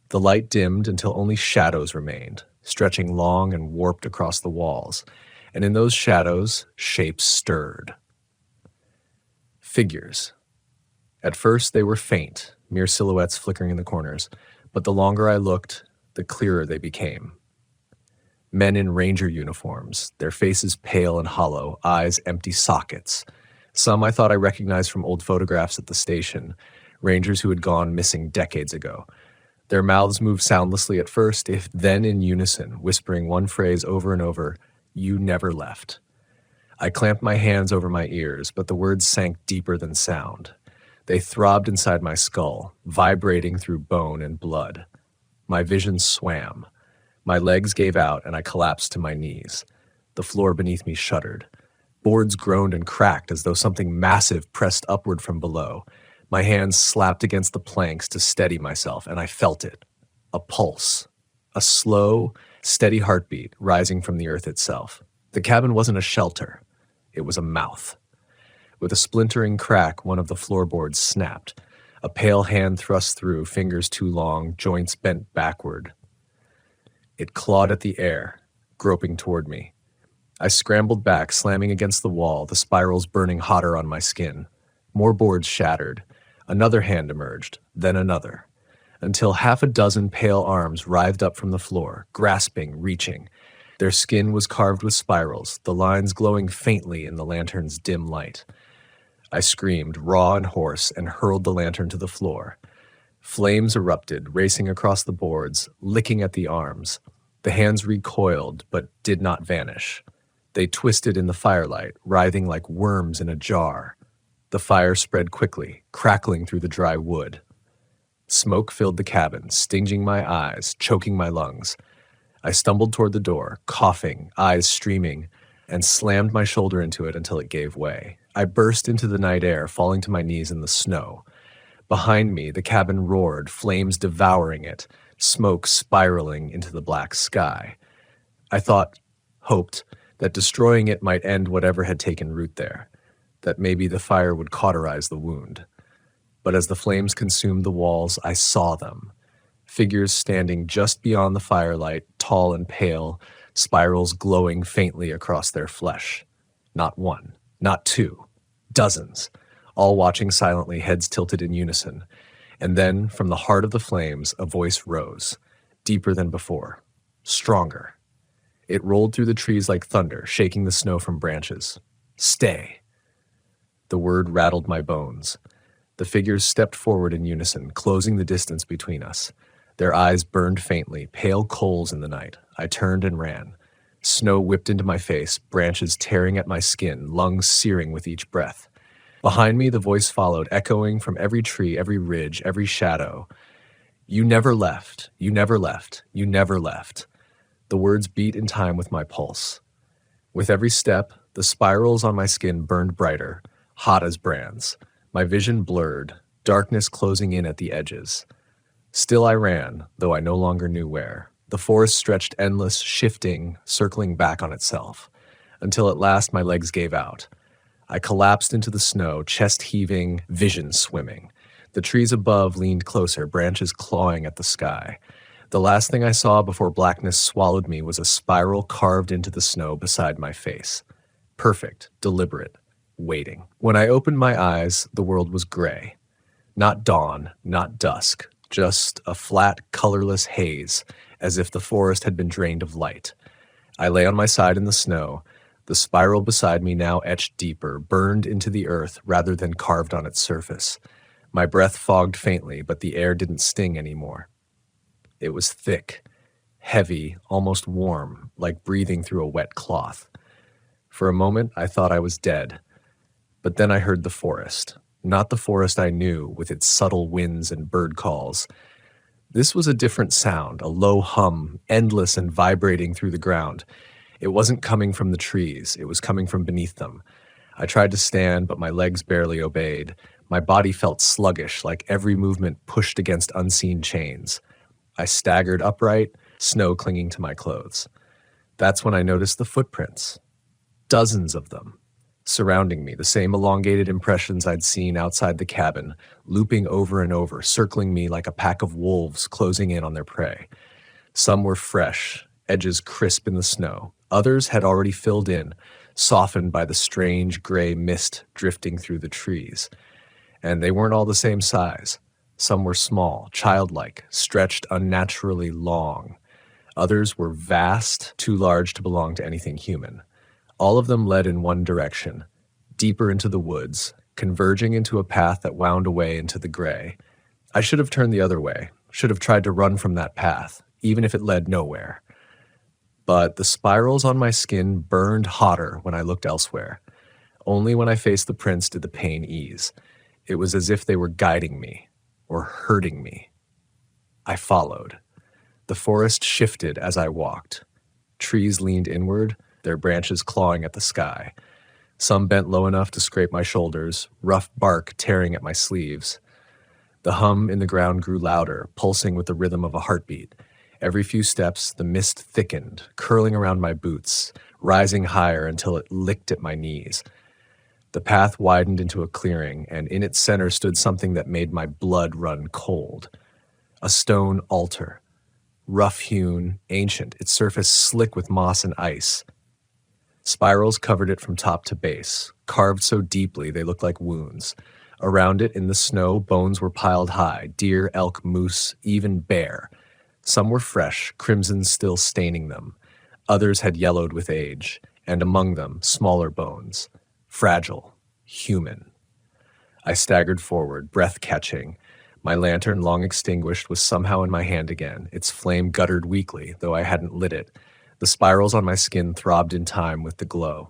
The light dimmed until only shadows remained, stretching long and warped across the walls. And in those shadows, shapes stirred. Figures. At first, they were faint, mere silhouettes flickering in the corners. But the longer I looked, the clearer they became. Men in ranger uniforms, their faces pale and hollow, eyes empty sockets. Some I thought I recognized from old photographs at the station, rangers who had gone missing decades ago. Their mouths moved soundlessly at first, if then in unison, whispering one phrase over and over, "You never left." I clamped my hands over my ears, but the words sank deeper than sound. They throbbed inside my skull, vibrating through bone and blood. My vision swam. My legs gave out, and I collapsed to my knees. The floor beneath me shuddered. Boards groaned and cracked as though something massive pressed upward from below. My hands slapped against the planks to steady myself, and I felt it. A pulse. A slow, steady heartbeat rising from the earth itself. The cabin wasn't a shelter. It was a mouth. With a splintering crack, one of the floorboards snapped. A pale hand thrust through, fingers too long, joints bent backward. It clawed at the air, groping toward me. I scrambled back, slamming against the wall, the spirals burning hotter on my skin. More boards shattered. Another hand emerged, then another, until 6 pale arms writhed up from the floor, grasping, reaching. Their skin was carved with spirals, the lines glowing faintly in the lantern's dim light. I screamed, raw and hoarse, and hurled the lantern to the floor. Flames erupted, racing across the boards, licking at the arms. The hands recoiled, but did not vanish. They twisted in the firelight, writhing like worms in a jar. The fire spread quickly, crackling through the dry wood. Smoke filled the cabin, stinging my eyes, choking my lungs. I stumbled toward the door, coughing, eyes streaming, and slammed my shoulder into it until it gave way. I burst into the night air, falling to my knees in the snow. Behind me, the cabin roared, flames devouring it, smoke spiraling into the black sky. I hoped, that destroying it might end whatever had taken root there, that maybe the fire would cauterize the wound. But as the flames consumed the walls, I saw them. Figures standing just beyond the firelight, tall and pale, spirals glowing faintly across their flesh. Not one, not 2, dozens, all watching silently, heads tilted in unison. And then, from the heart of the flames, a voice rose, deeper than before, stronger. It rolled through the trees like thunder, shaking the snow from branches. "Stay." The word rattled my bones. The figures stepped forward in unison, closing the distance between us. Their eyes burned faintly, pale coals in the night. I turned and ran. Snow whipped into my face, branches tearing at my skin, lungs searing with each breath. Behind me, the voice followed, echoing from every tree, every ridge, every shadow. You never left. You never left. You never left. The words beat in time with my pulse. With every step, the spirals on my skin burned brighter, hot as brands. My vision blurred, darkness closing in at the edges. Still I ran, though I no longer knew where. The forest stretched endless, shifting, circling back on itself, until at last my legs gave out. I collapsed into the snow, chest heaving, vision swimming. The trees above leaned closer, branches clawing at the sky. The last thing I saw before blackness swallowed me was a spiral carved into the snow beside my face. Perfect, deliberate, waiting. When I opened my eyes, the world was gray. Not dawn, not dusk, just a flat, colorless haze, as if the forest had been drained of light. I lay on my side in the snow, the spiral beside me now etched deeper, burned into the earth rather than carved on its surface. My breath fogged faintly, but the air didn't sting anymore. It was thick, heavy, almost warm, like breathing through a wet cloth. For a moment, I thought I was dead. But then I heard the forest. Not the forest I knew, with its subtle winds and bird calls. This was a different sound, a low hum, endless and vibrating through the ground. It wasn't coming from the trees, it was coming from beneath them. I tried to stand, but my legs barely obeyed. My body felt sluggish, like every movement pushed against unseen chains. I staggered upright, snow clinging to my clothes. That's when I noticed the footprints. Dozens of them. Surrounding me, the same elongated impressions I'd seen outside the cabin, looping over and over, circling me like a pack of wolves closing in on their prey. Some were fresh, edges crisp in the snow. Others had already filled in, softened by the strange gray mist drifting through the trees. And they weren't all the same size. Some were small, childlike, stretched unnaturally long. Others were vast, too large to belong to anything human. All of them led in one direction, deeper into the woods, converging into a path that wound away into the gray. I should have turned the other way, should have tried to run from that path, even if it led nowhere. But the spirals on my skin burned hotter when I looked elsewhere. Only when I faced the prints did the pain ease. It was as if they were guiding me, or hurting me. I followed. The forest shifted as I walked. Trees leaned inward, their branches clawing at the sky. Some bent low enough to scrape my shoulders, rough bark tearing at my sleeves. The hum in the ground grew louder, pulsing with the rhythm of a heartbeat. Every few steps, the mist thickened, curling around my boots, rising higher until it licked at my knees. The path widened into a clearing, and in its center stood something that made my blood run cold. A stone altar. Rough-hewn, ancient, its surface slick with moss and ice. Spirals covered it from top to base, carved so deeply they looked like wounds. Around it, in the snow, bones were piled high, deer, elk, moose, even bear. Some were fresh, crimson still staining them. Others had yellowed with age, and among them, smaller bones. Fragile, human. I staggered forward, breath catching. My lantern, long extinguished, was somehow in my hand again. Its flame guttered weakly, though I hadn't lit it. The spirals on my skin throbbed in time with the glow.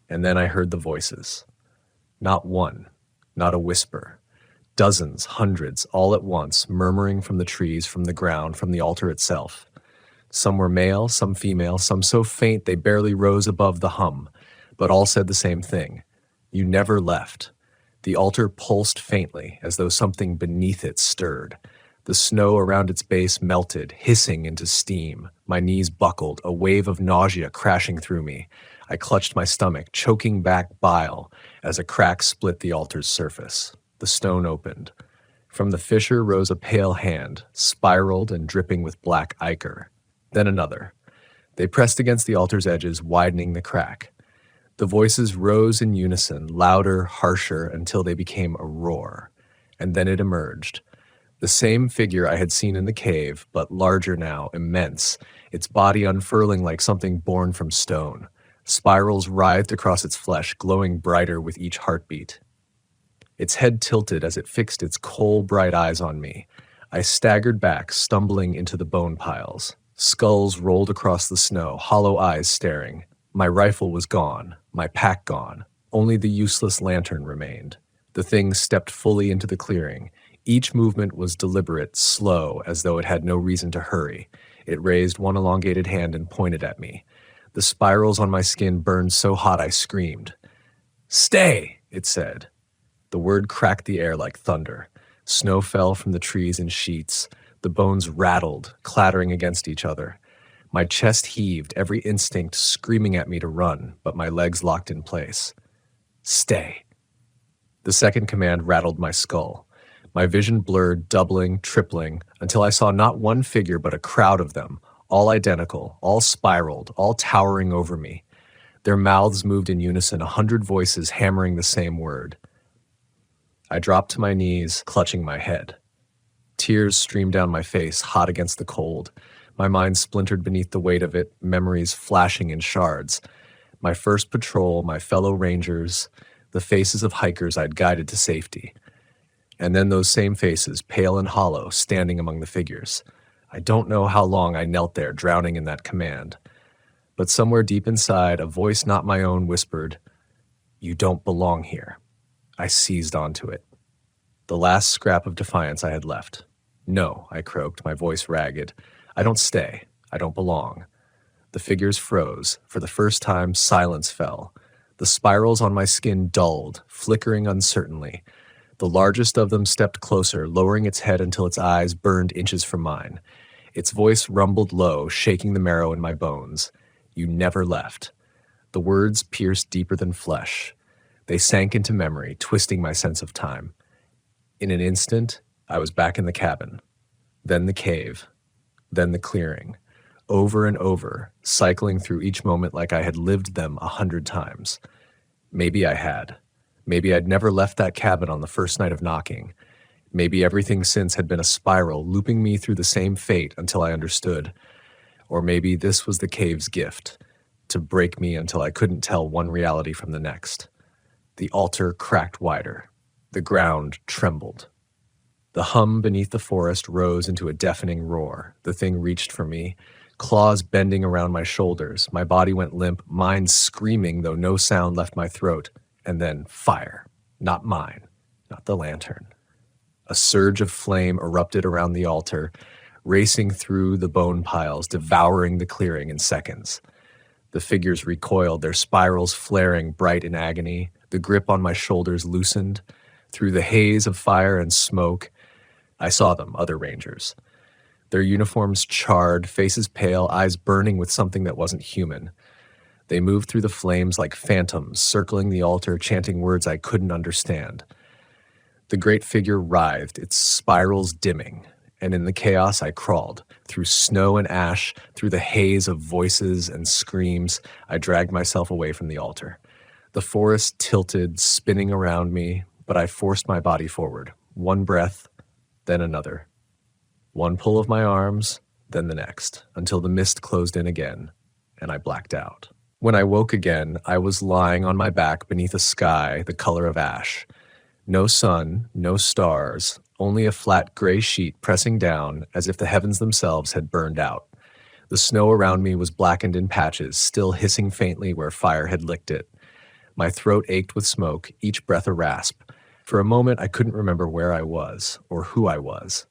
And then I heard the voices. Not one, not a whisper. Dozens, hundreds, all at once, murmuring from the trees, from the ground, from the altar itself. Some were male, some female, some so faint they barely rose above the hum. But all said the same thing. You never left. The altar pulsed faintly, as though something beneath it stirred. The snow around its base melted, hissing into steam. My knees buckled, a wave of nausea crashing through me. I clutched my stomach, choking back bile, as a crack split the altar's surface. The stone opened. From the fissure rose a pale hand, spiraled and dripping with black ichor. Then another. They pressed against the altar's edges, widening the crack. The voices rose in unison, louder, harsher, until they became a roar. And then it emerged. The same figure I had seen in the cave, but larger now, immense, its body unfurling like something born from stone. Spirals writhed across its flesh, glowing brighter with each heartbeat. Its head tilted as it fixed its coal-bright eyes on me. I staggered back, stumbling into the bone piles. Skulls rolled across the snow, hollow eyes staring. My rifle was gone, my pack gone. Only the useless lantern remained. The thing stepped fully into the clearing, Each movement was deliberate, slow, as though it had no reason to hurry. It raised one elongated hand and pointed at me. The spirals on my skin burned so hot I screamed. "Stay," it said. The word cracked the air like thunder. Snow fell from the trees in sheets. The bones rattled, clattering against each other. My chest heaved, every instinct screaming at me to run, but my legs locked in place. "Stay." The second command rattled my skull. My vision blurred, doubling, tripling, until I saw not one figure but a crowd of them, all identical, all spiraled, all towering over me. Their mouths moved in unison, 100 voices hammering the same word. I dropped to my knees, clutching my head. Tears streamed down my face, hot against the cold. My mind splintered beneath the weight of it, memories flashing in shards. My first patrol, my fellow rangers, the faces of hikers I'd guided to safety. And then those same faces, pale and hollow, standing among the figures. I don't know how long I knelt there, drowning in that command. But somewhere deep inside, a voice not my own whispered, "You don't belong here." I seized onto it. The last scrap of defiance I had left. "No," I croaked, my voice ragged. "I don't stay. I don't belong." The figures froze. For the first time, silence fell. The spirals on my skin dulled, flickering uncertainly. The largest of them stepped closer, lowering its head until its eyes burned inches from mine. Its voice rumbled low, shaking the marrow in my bones. "You never left." The words pierced deeper than flesh. They sank into memory, twisting my sense of time. In an instant, I was back in the cabin. Then the cave. Then the clearing. Over and over, cycling through each moment like I had lived them 100 times. Maybe I had. Maybe I'd never left that cabin on the first night of knocking. Maybe everything since had been a spiral, looping me through the same fate until I understood. Or maybe this was the cave's gift, to break me until I couldn't tell one reality from the next. The altar cracked wider. The ground trembled. The hum beneath the forest rose into a deafening roar. The thing reached for me, claws bending around my shoulders. My body went limp, mind screaming though no sound left my throat. And then fire. Not mine. Not the lantern. A surge of flame erupted around the altar, racing through the bone piles, devouring the clearing in seconds. The figures recoiled, their spirals flaring bright in agony. The grip on my shoulders loosened. Through the haze of fire and smoke, I saw them, other rangers. Their uniforms charred, faces pale, eyes burning with something that wasn't human. They moved through the flames like phantoms, circling the altar, chanting words I couldn't understand. The great figure writhed, its spirals dimming, and in the chaos I crawled. Through snow and ash, through the haze of voices and screams, I dragged myself away from the altar. The forest tilted, spinning around me, but I forced my body forward. One breath, then another. One pull of my arms, then the next, until the mist closed in again, and I blacked out. When I woke again, I was lying on my back beneath a sky the color of ash. No sun, no stars, only a flat gray sheet pressing down as if the heavens themselves had burned out. The snow around me was blackened in patches, still hissing faintly where fire had licked it. My throat ached with smoke, each breath a rasp. For a moment, I couldn't remember where I was or who I was.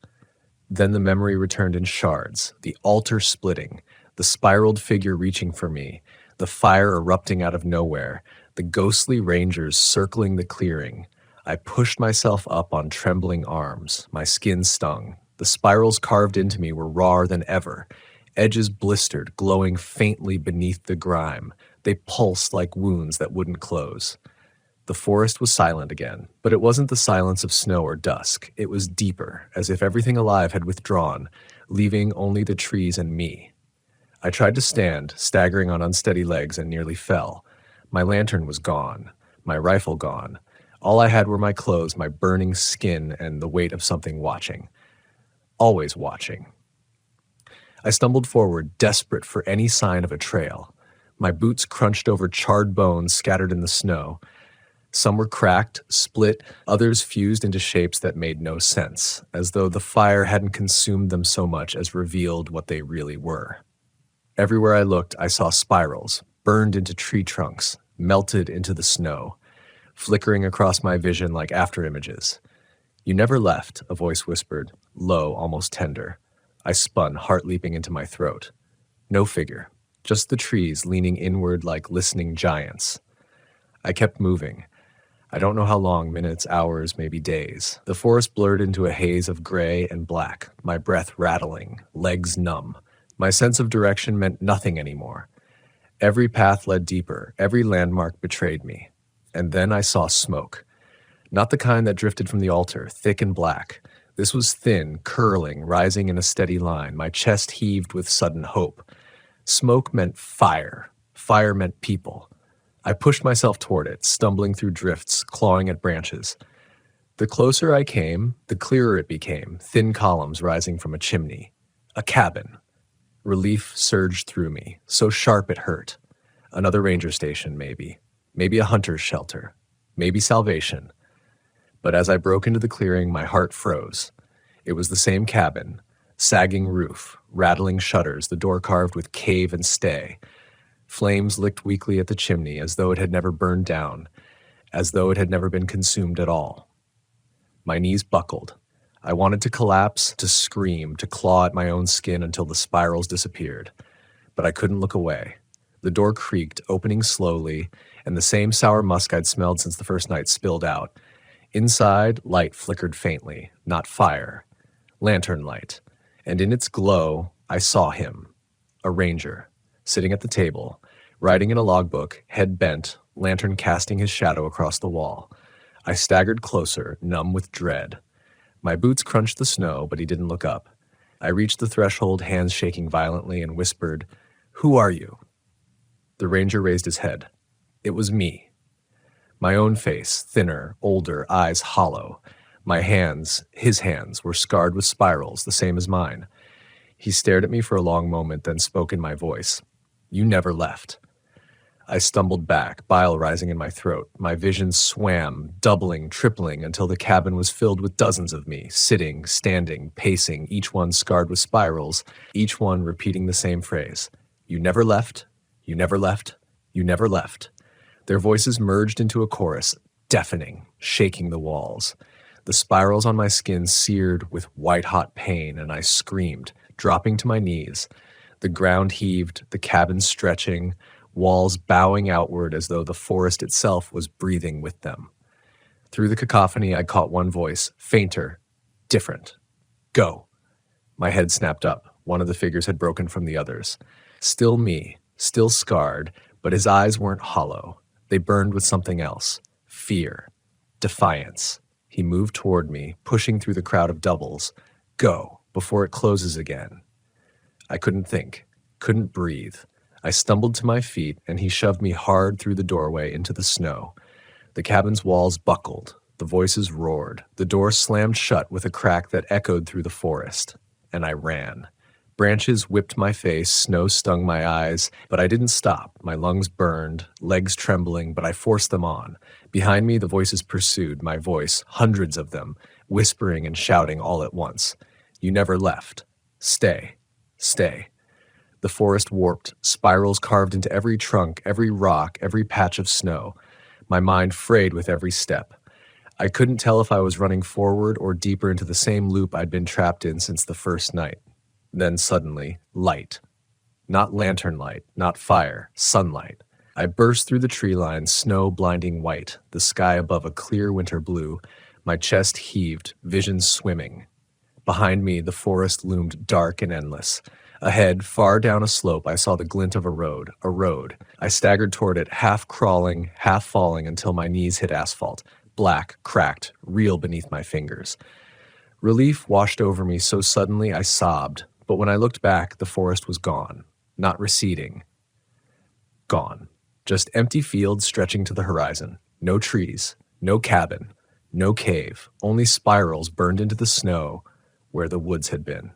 Then the memory returned in shards, the altar splitting, the spiraled figure reaching for me, the fire erupting out of nowhere, the ghostly rangers circling the clearing. I pushed myself up on trembling arms. My skin stung. The spirals carved into me were rawer than ever. Edges blistered, glowing faintly beneath the grime. They pulsed like wounds that wouldn't close. The forest was silent again, but it wasn't the silence of snow or dusk. It was deeper, as if everything alive had withdrawn, leaving only the trees and me. I tried to stand, staggering on unsteady legs, and nearly fell. My lantern was gone, my rifle gone. All I had were my clothes, my burning skin, and the weight of something watching. Always watching. I stumbled forward, desperate for any sign of a trail. My boots crunched over charred bones scattered in the snow. Some were cracked, split, others fused into shapes that made no sense, as though the fire hadn't consumed them so much as revealed what they really were. Everywhere I looked, I saw spirals, burned into tree trunks, melted into the snow, flickering across my vision like afterimages. "You never left," a voice whispered, low, almost tender. I spun, heart leaping into my throat. No figure, just the trees leaning inward like listening giants. I kept moving. I don't know how long, minutes, hours, maybe days. The forest blurred into a haze of gray and black, my breath rattling, legs numb. My sense of direction meant nothing anymore. Every path led deeper, every landmark betrayed me. And then I saw smoke. Not the kind that drifted from the altar, thick and black. This was thin, curling, rising in a steady line. My chest heaved with sudden hope. Smoke meant fire. Fire meant people. I pushed myself toward it, stumbling through drifts, clawing at branches. The closer I came, the clearer it became, thin columns rising from a chimney. A cabin. Relief surged through me, so sharp it hurt. Another ranger station, maybe. Maybe a hunter's shelter. Maybe salvation. But as I broke into the clearing, my heart froze. It was the same cabin. Sagging roof, rattling shutters, the door carved with cave and stay. Flames licked weakly at the chimney as though it had never burned down, as though it had never been consumed at all. My knees buckled. I wanted to collapse, to scream, to claw at my own skin until the spirals disappeared. But I couldn't look away. The door creaked, opening slowly, and the same sour musk I'd smelled since the first night spilled out. Inside, light flickered faintly, not fire. Lantern light. And in its glow, I saw him. A ranger, sitting at the table, writing in a logbook, head bent, lantern casting his shadow across the wall. I staggered closer, numb with dread. My boots crunched the snow, but he didn't look up. I reached the threshold, hands shaking violently, and whispered, "Who are you?" The ranger raised his head. It was me. My own face, thinner, older, eyes hollow. My hands, his hands, were scarred with spirals, the same as mine. He stared at me for a long moment, then spoke in my voice. "You never left." I stumbled back, bile rising in my throat. My vision swam, doubling, tripling, until the cabin was filled with dozens of me, sitting, standing, pacing, each one scarred with spirals, each one repeating the same phrase. "You never left. You never left. You never left." Their voices merged into a chorus, deafening, shaking the walls. The spirals on my skin seared with white-hot pain, and I screamed, dropping to my knees. The ground heaved, the cabin stretching, walls bowing outward as though the forest itself was breathing with them. Through the cacophony, I caught one voice, fainter, different. "Go." My head snapped up. One of the figures had broken from the others. Still me, still scarred, but his eyes weren't hollow. They burned with something else. Fear. Defiance. He moved toward me, pushing through the crowd of doubles. "Go, before it closes again." I couldn't think, couldn't breathe. I stumbled to my feet, and he shoved me hard through the doorway into the snow. The cabin's walls buckled. The voices roared. The door slammed shut with a crack that echoed through the forest. And I ran. Branches whipped my face, snow stung my eyes, but I didn't stop. My lungs burned, legs trembling, but I forced them on. Behind me, the voices pursued, my voice, hundreds of them, whispering and shouting all at once. "You never left. Stay. Stay." The forest warped, spirals carved into every trunk, every rock, every patch of snow. My mind frayed with every step. I couldn't tell if I was running forward or deeper into the same loop I'd been trapped in since the first night. Then suddenly, light. Not lantern light, not fire, sunlight. I burst through the tree line, snow blinding white, the sky above a clear winter blue. My chest heaved, vision swimming. Behind me, the forest loomed dark and endless. Ahead, far down a slope, I saw the glint of a road. I staggered toward it, half crawling, half falling until my knees hit asphalt. Black, cracked, real beneath my fingers. Relief washed over me so suddenly I sobbed, but when I looked back, the forest was gone, not receding. Gone. Just empty fields stretching to the horizon. No trees, no cabin, no cave, only spirals burned into the snow where the woods had been.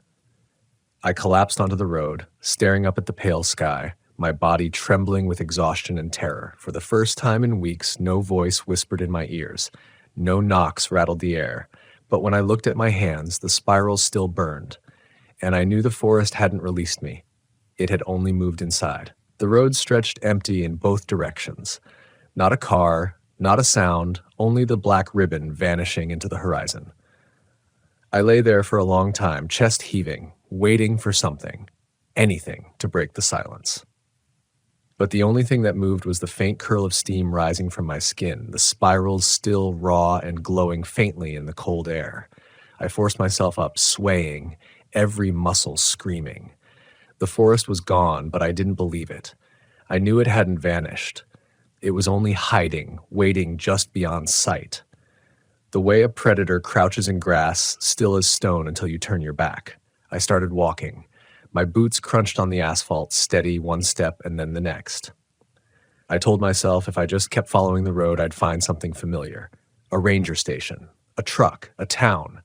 I collapsed onto the road, staring up at the pale sky, my body trembling with exhaustion and terror. For the first time in weeks, no voice whispered in my ears. No knocks rattled the air. But when I looked at my hands, the spirals still burned. And I knew the forest hadn't released me. It had only moved inside. The road stretched empty in both directions. Not a car, not a sound, only the black ribbon vanishing into the horizon. I lay there for a long time, chest heaving, waiting for something, anything, to break the silence. But the only thing that moved was the faint curl of steam rising from my skin, the spirals still raw and glowing faintly in the cold air. I forced myself up, swaying, every muscle screaming. The forest was gone, but I didn't believe it. I knew it hadn't vanished. It was only hiding, waiting just beyond sight. The way a predator crouches in grass, still as stone until you turn your back. I started walking. My boots crunched on the asphalt, steady, one step and then the next. I told myself if I just kept following the road, I'd find something familiar. A ranger station, a truck, a town,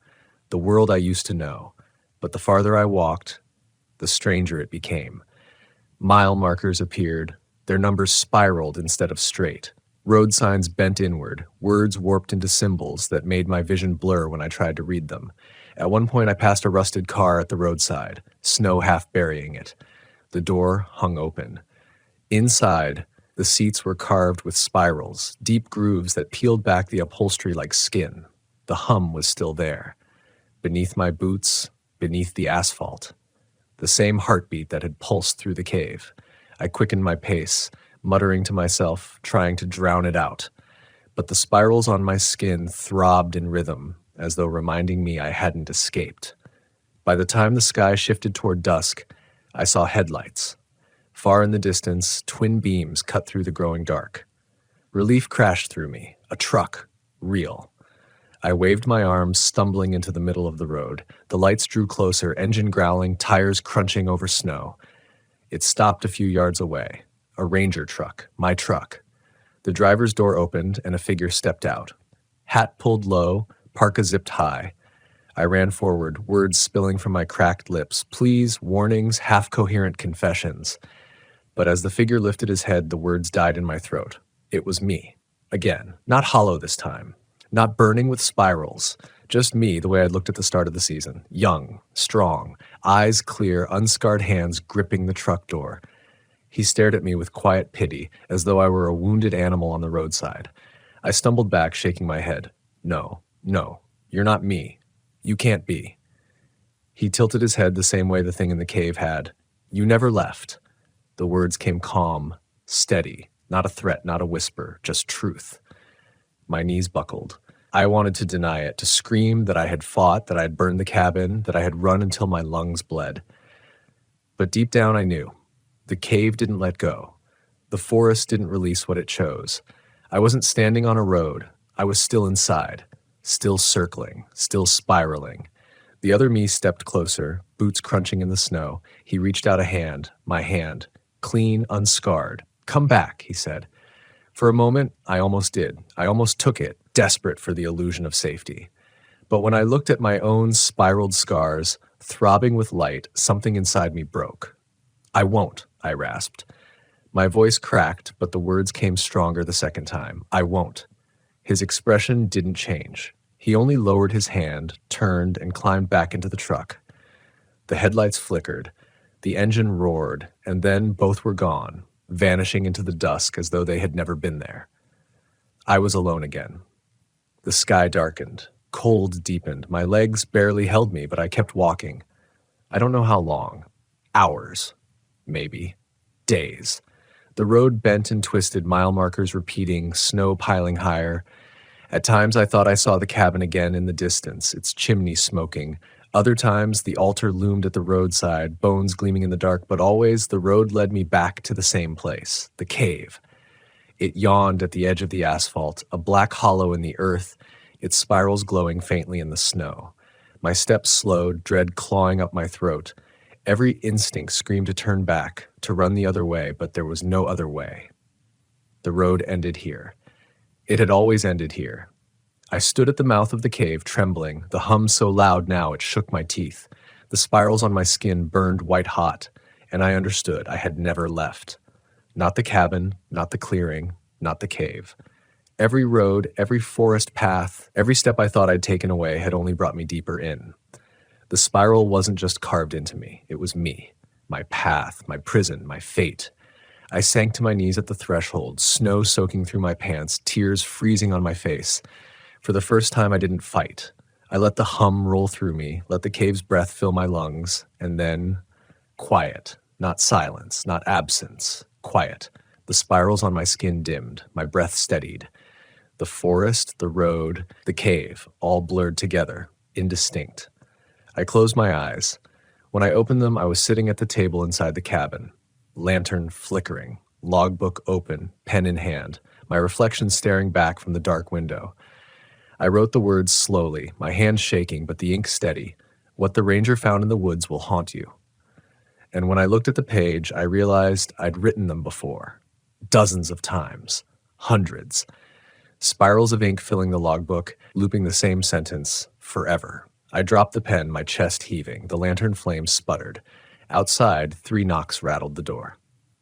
the world I used to know. But the farther I walked, the stranger it became. Mile markers appeared. Their numbers spiraled instead of straight. Road signs bent inward, words warped into symbols that made my vision blur when I tried to read them. At one point, I passed a rusted car at the roadside, snow half burying it. The door hung open. Inside, the seats were carved with spirals, deep grooves that peeled back the upholstery like skin. The hum was still there. Beneath my boots, beneath the asphalt. The same heartbeat that had pulsed through the cave. I quickened my pace, muttering to myself, trying to drown it out. But the spirals on my skin throbbed in rhythm, as though reminding me I hadn't escaped. By the time the sky shifted toward dusk, I saw headlights. Far in the distance, twin beams cut through the growing dark. Relief crashed through me, a truck, real. I waved my arms, stumbling into the middle of the road. The lights drew closer, engine growling, tires crunching over snow. It stopped a few yards away. A ranger truck, my truck. The driver's door opened and a figure stepped out. Hat pulled low, parka zipped high. I ran forward, words spilling from my cracked lips, pleas, warnings, half-coherent confessions. But as the figure lifted his head, the words died in my throat. It was me. Again, not hollow this time. Not burning with spirals. Just me, the way I'd looked at the start of the season. Young, strong, eyes clear, unscarred hands gripping the truck door. He stared at me with quiet pity, as though I were a wounded animal on the roadside. I stumbled back, shaking my head. No, you're not me. You can't be. He tilted his head the same way the thing in the cave had. You never left. The words came calm, steady, not a threat, not a whisper, just truth. My knees buckled. I wanted to deny it, to scream that I had fought, that I had burned the cabin, that I had run until my lungs bled. But deep down I knew. The cave didn't let go. The forest didn't release what it chose. I wasn't standing on a road. I was still inside, still circling, still spiraling. The other me stepped closer, boots crunching in the snow. He reached out a hand, my hand, clean, unscarred. Come back, he said. For a moment, I almost did. I almost took it, desperate for the illusion of safety. But when I looked at my own spiraled scars, throbbing with light, something inside me broke. I won't, I rasped. My voice cracked, but the words came stronger the second time. I won't. His expression didn't change. He only lowered his hand, turned, and climbed back into the truck. The headlights flickered. The engine roared, and then both were gone, vanishing into the dusk as though they had never been there. I was alone again. The sky darkened. Cold deepened. My legs barely held me, but I kept walking. I don't know how long. Hours. Maybe. Days. The road bent and twisted, mile markers repeating, snow piling higher. At times I thought I saw the cabin again in the distance, its chimney smoking. Other times the altar loomed at the roadside, bones gleaming in the dark, but always the road led me back to the same place, the cave. It yawned at the edge of the asphalt, a black hollow in the earth, its spirals glowing faintly in the snow. My steps slowed, dread clawing up my throat. Every instinct screamed to turn back, to run the other way, but there was no other way. The road ended here. It had always ended here. I stood at the mouth of the cave, trembling, the hum so loud now it shook my teeth. The spirals on my skin burned white hot, and I understood I had never left. Not the cabin, not the clearing, not the cave. Every road, every forest path, every step I thought I'd taken away had only brought me deeper in. The spiral wasn't just carved into me, it was me. My path, my prison, my fate. I sank to my knees at the threshold, snow soaking through my pants, tears freezing on my face. For the first time, I didn't fight. I let the hum roll through me, let the cave's breath fill my lungs, and then quiet, not silence, not absence, quiet. The spirals on my skin dimmed, my breath steadied. The forest, the road, the cave, all blurred together, indistinct. I closed my eyes. When I opened them, I was sitting at the table inside the cabin, lantern flickering, logbook open, pen in hand, my reflection staring back from the dark window. I wrote the words slowly, my hand shaking, but the ink steady. What the ranger found in the woods will haunt you. And when I looked at the page, I realized I'd written them before. Dozens of times. Hundreds. Spirals of ink filling the logbook, looping the same sentence, forever. I dropped the pen, my chest heaving. The lantern flame sputtered. Outside, 3 knocks rattled the door.